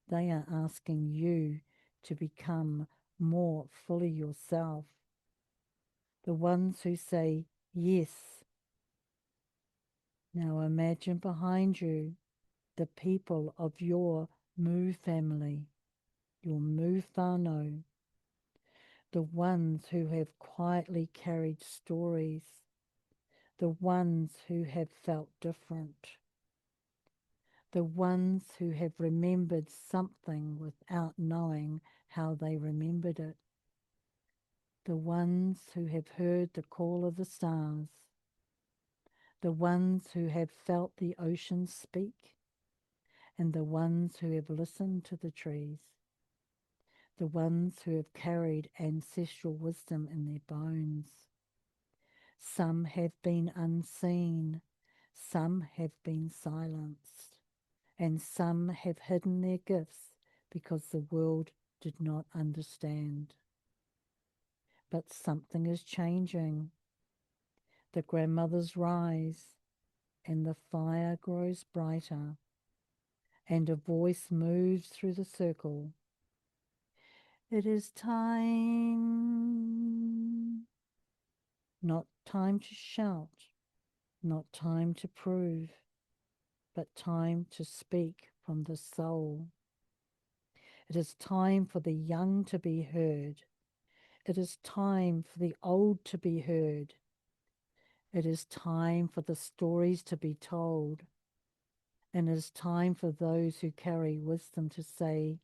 They are asking you to become more fully yourself. The ones who say yes. Now imagine behind you the people of your Mu family, your Mu whānau, the ones who have quietly carried stories, the ones who have felt different, the ones who have remembered something without knowing how they remembered it, the ones who have heard the call of the stars, the ones who have felt the ocean speak, and the ones who have listened to the trees, the ones who have carried ancestral wisdom in their bones. Some have been unseen, some have been silenced, and some have hidden their gifts because the world did not understand. But something is changing. The grandmothers rise, and the fire grows brighter, and a voice moves through the circle. It is time. Not time to shout, not time to prove, but time to speak from the soul. It is time for the young to be heard. It is time for the old to be heard. It is time for the stories to be told. And it is time for those who carry wisdom to say,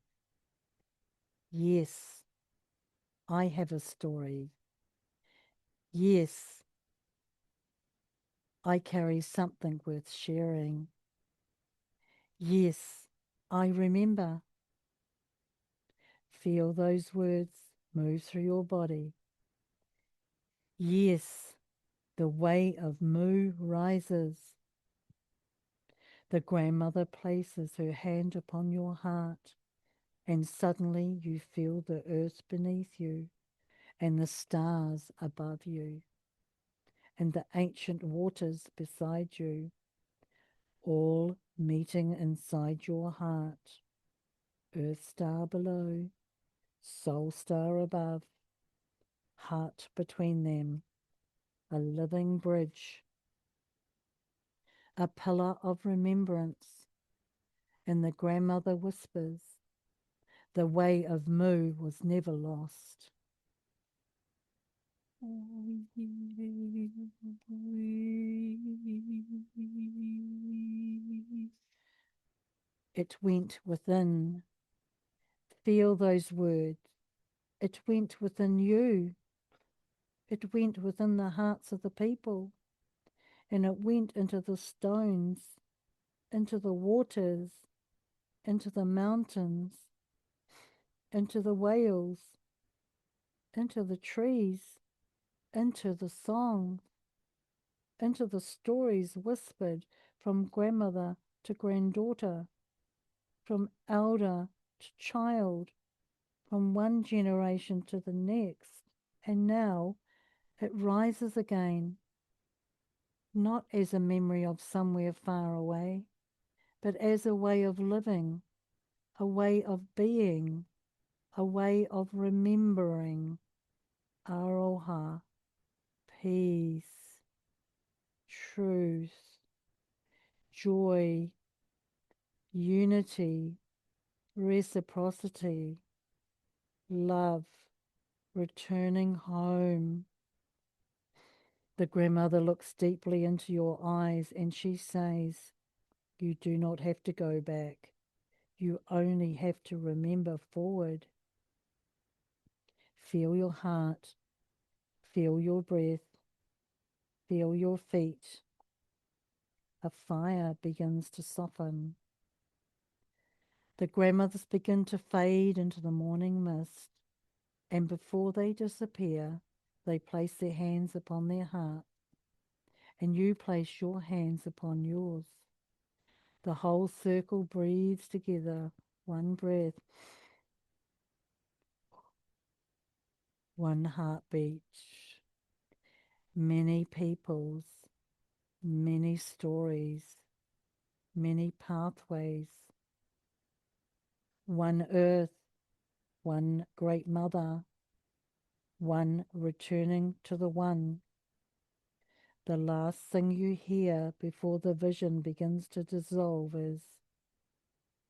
yes, I have a story. Yes, I carry something worth sharing. Yes, I remember. Feel those words move through your body. Yes, the way of Mu rises. The grandmother places her hand upon your heart, and suddenly you feel the earth beneath you and the stars above you and the ancient waters beside you, all meeting inside your heart. Earth star below, soul star above, heart between them, a living bridge, a pillar of remembrance. And the grandmother whispers, the way of Mu was never lost. It went within. Feel those words. It went within you. It went within the hearts of the people. And it went into the stones, into the waters, into the mountains, into the whales, into the trees, into the songs, into the stories whispered from grandmother to granddaughter, from elder to child, from one generation to the next. And now it rises again, not as a memory of somewhere far away, but as a way of living, a way of being, a way of remembering. Aroha, peace, truth, joy, unity, reciprocity, love, returning home. The grandmother looks deeply into your eyes and she says, you do not have to go back. You only have to remember forward. Feel your heart, feel your breath, feel your feet. A fire begins to soften. The grandmothers begin to fade into the morning mist, and before they disappear, they place their hands upon their heart, and you place your hands upon yours. The whole circle breathes together, one breath, one heartbeat. Many peoples, many stories, many pathways. One earth, one great mother, one returning to the one. The last thing you hear before the vision begins to dissolve is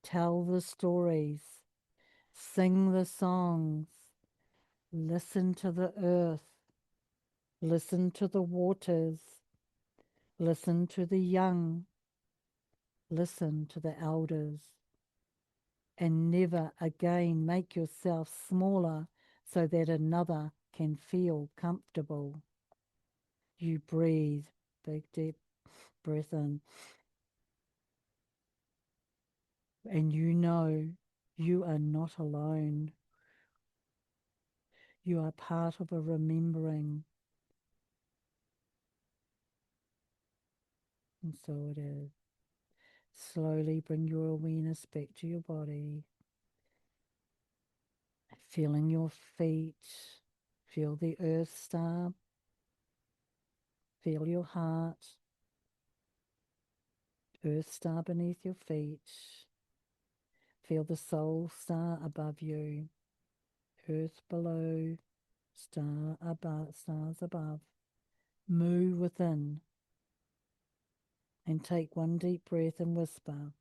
tell the stories, sing the songs, listen to the earth, listen to the waters, listen to the young, listen to the elders, and never again make yourself smaller so that another can feel comfortable. You breathe, big deep breath in, and you know you are not alone. You are part of a remembering. And so it is. Slowly bring your awareness back to your body. Feeling your feet. Feel the earth star. Feel your heart. Earth star beneath your feet. Feel the soul star above you. Earth below. Star above. Stars above. Mu within. And take one deep breath and whisper,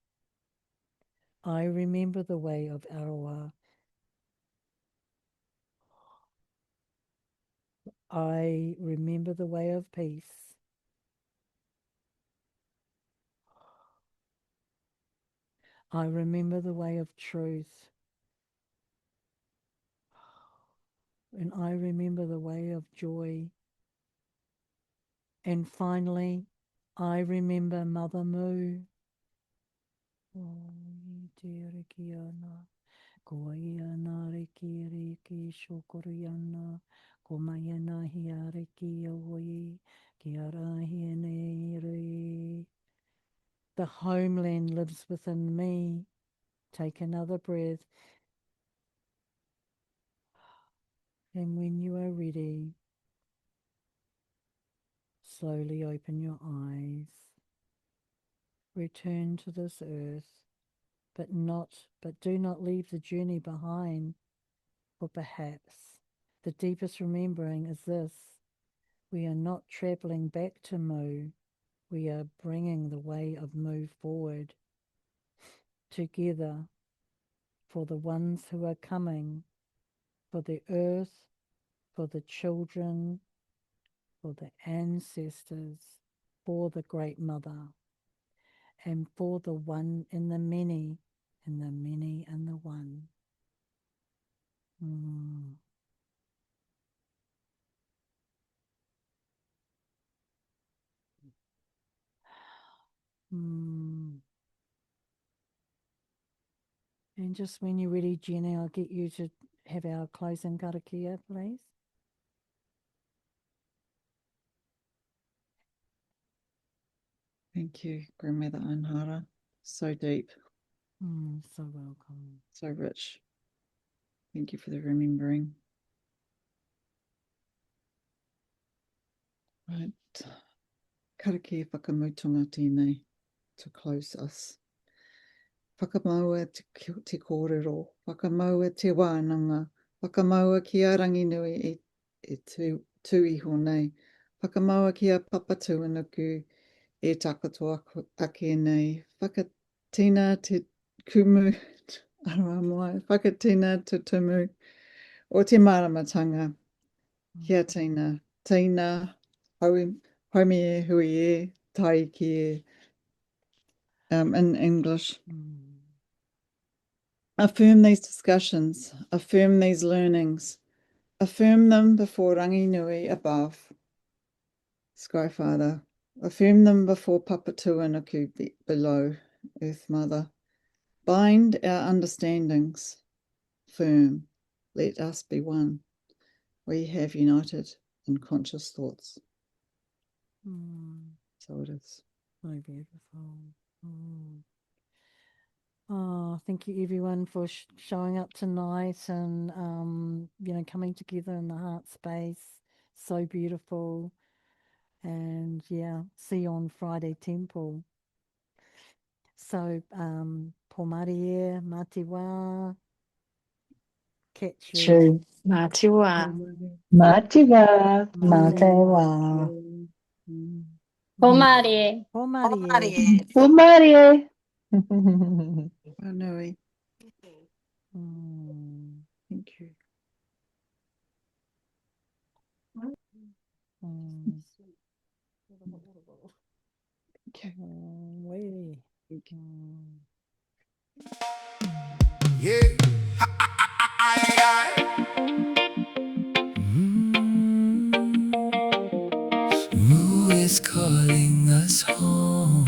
I remember the way of Aroa. I remember the way of peace. I remember the way of truth. and I remember the way of joy. And finally, I remember Mother Moo. Ko ia nā reki reki shokoro ana, ko mai ana hi a reki a oi, ki a rahi nei rei. The homeland lives within me. Take another breath. And when you are ready, slowly open your eyes. Return to this earth, but do not leave the journey behind. For perhaps the deepest remembering is this: we are not traveling back to Mu, we are bringing the way of Mu forward, together, for the ones who are coming, for the earth, for the children, for the ancestors, for the Great Mother, and for the one in the many, and the many in the one. And just when you're ready, Jenny, I'll get you to have our closing karakia, please. Thank you, Grandmother Anhara. So deep, So welcome. so rich. Thank you for the remembering. Right. Karakia whakamutunga tēnei to close us. Whakamaua te kōrero, whakamaua te wānanga, whakamaua ki a Ranginui e tū iho nei, whakamaua ki a Papatūānuku e takato ake nei, whakatina te kumu, aroa mai, whakatina te tumu o te maramatanga, kia tina, haumi e hui e, tai ki e, in English. Affirm these discussions, affirm these learnings, affirm them before Ranginui above, Sky Father, affirm them before Papatūānuku below, Earth Mother. Bind our understandings firm, let us be one. We have united in conscious thoughts. So it is. So beautiful. Oh, thank you everyone for showing up tonight and, coming together in the heart space. So beautiful. And yeah, see you on Friday Temple. So, Pomarie, Matiwa, catch you. Matiwa. Mativa. Matiwa. Pomare. Pomarie. Umarie. Whanui. Thank you. Wait. Yeah. Moo is calling us home.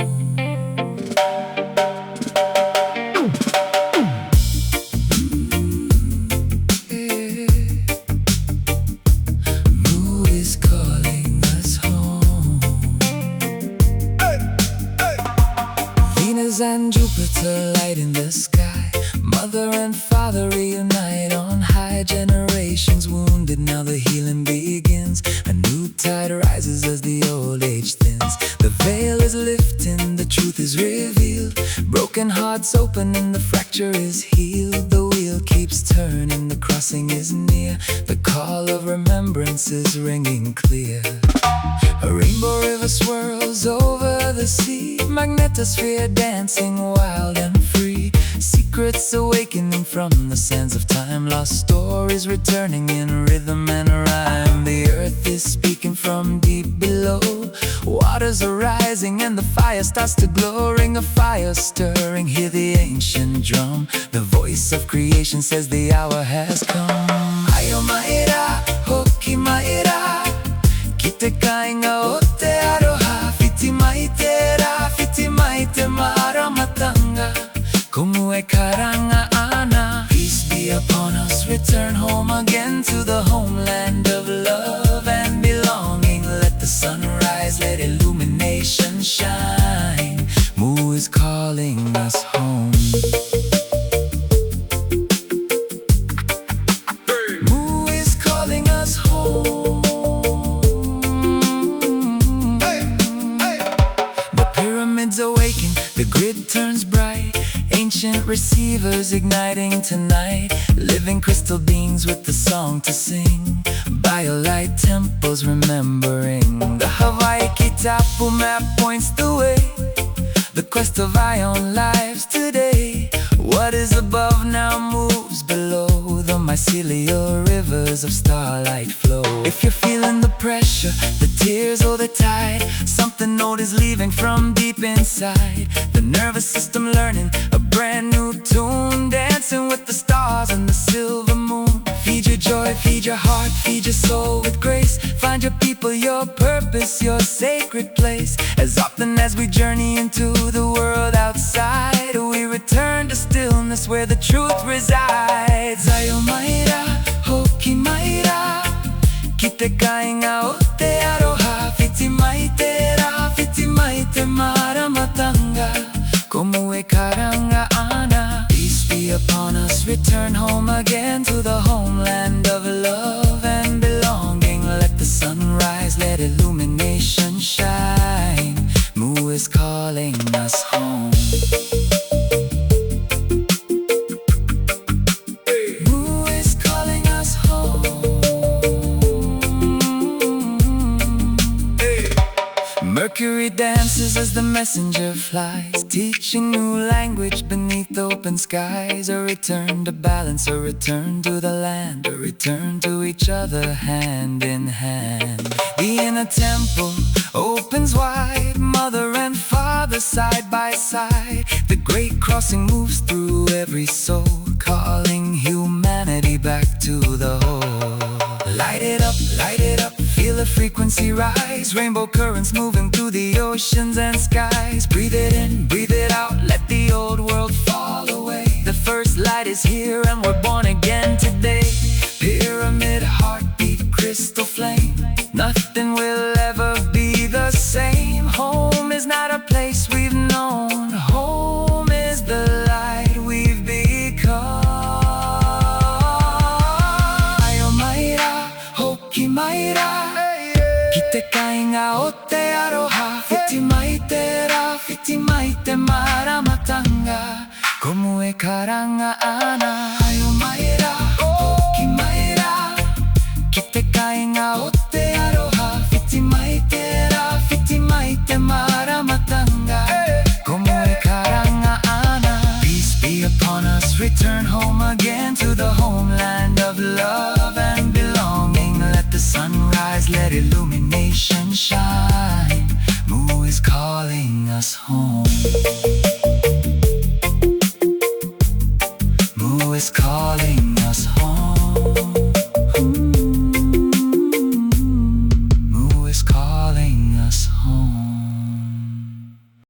Yeah. Moo is calling us home. Venus and Jupiter light in the sky. Mother and father reunite on high. Generations wounded, now the healing begins. A new tide rises as the old age thins. The veil is lifting, the truth is revealed. Broken hearts open and the fracture is healed. The wheel keeps turning, the crossing is near. The call of remembrance is ringing clear. A rainbow river swirls over the sea. Magnetosphere dancing wild and free. Secrets awakening from the sands of time. Lost stories returning in rhythm and rhyme. The earth is speaking from deep below. Waters are rising and the fire starts to glow. Ring of fire stirring, hear the ancient drum. The voice of creation says the hour has come. Ayo maira, hoki maira, ki te kāinga o te aroha. Whiti mai te rā, whiti mai te maramatanga, komu e karanga ana. Peace be upon us, return home again to the homeland of love and belonging. Let the sun rise, let illumination shine. Mu is calling us home. Mu is calling us home. The pyramids awaken, the grid turns bright. Ancient receivers igniting tonight. Living crystal beings with the song to sing. Biolite temples remembering. The Hawaii Kitapu map points the way. The quest of ion lives today. What is above now moves below. The mycelial rivers of starlight flow. If you're feeling the pressure, the tears or the tide, something old is leaving from deep inside. The nervous system learning a brand new tune, dancing with the stars and the silver moon. Feed your joy, feed your heart, feed your soul with grace. Find your people, your purpose, your sacred place. As often as we journey into the world outside, we return to stillness where the truth resides. Ayo maira, hoki maira, ki te kāinga o te aroha. Whiti mai te rā, whiti mai te maramatanga, komu e karanga ana. Peace be upon us, return home again to the homeland of love and belonging. Let the sun rise, let illumination shine. Mu is calling us home. Mu is calling us home. Mercury dances as the messenger flies, teaching new language beneath open skies. A return to balance, a return to the land, a return to each other hand in hand. The inner temple opens wide, mother and father side by side. The great crossing moves through every soul, calling humanity back to the whole. Light it up, feel the frequency rise. Rainbow currents moving through the oceans and skies. Breathe it in, breathe it out, let the old world fall away. The first light is here and we're born again today. Pyramid, heartbeat, crystal flame. Nothing will ever be the same. Home is not a place we've known. Home is the light we've become. Ayo maira, hoki maira, ki te kāinga o te aroha. Whiti mai te rā, whiti mai te maramatanga, komu e karanga ana. Ayo maira, hoki maira, ki te kāinga o te aroha. Whiti mai te rā, whiti mai te maramatanga, komu e karanga ana. Peace be upon us, return home again to the homeland of love and belonging. Let the sun rise, let illumination shine. Mu is calling us home. Mu is calling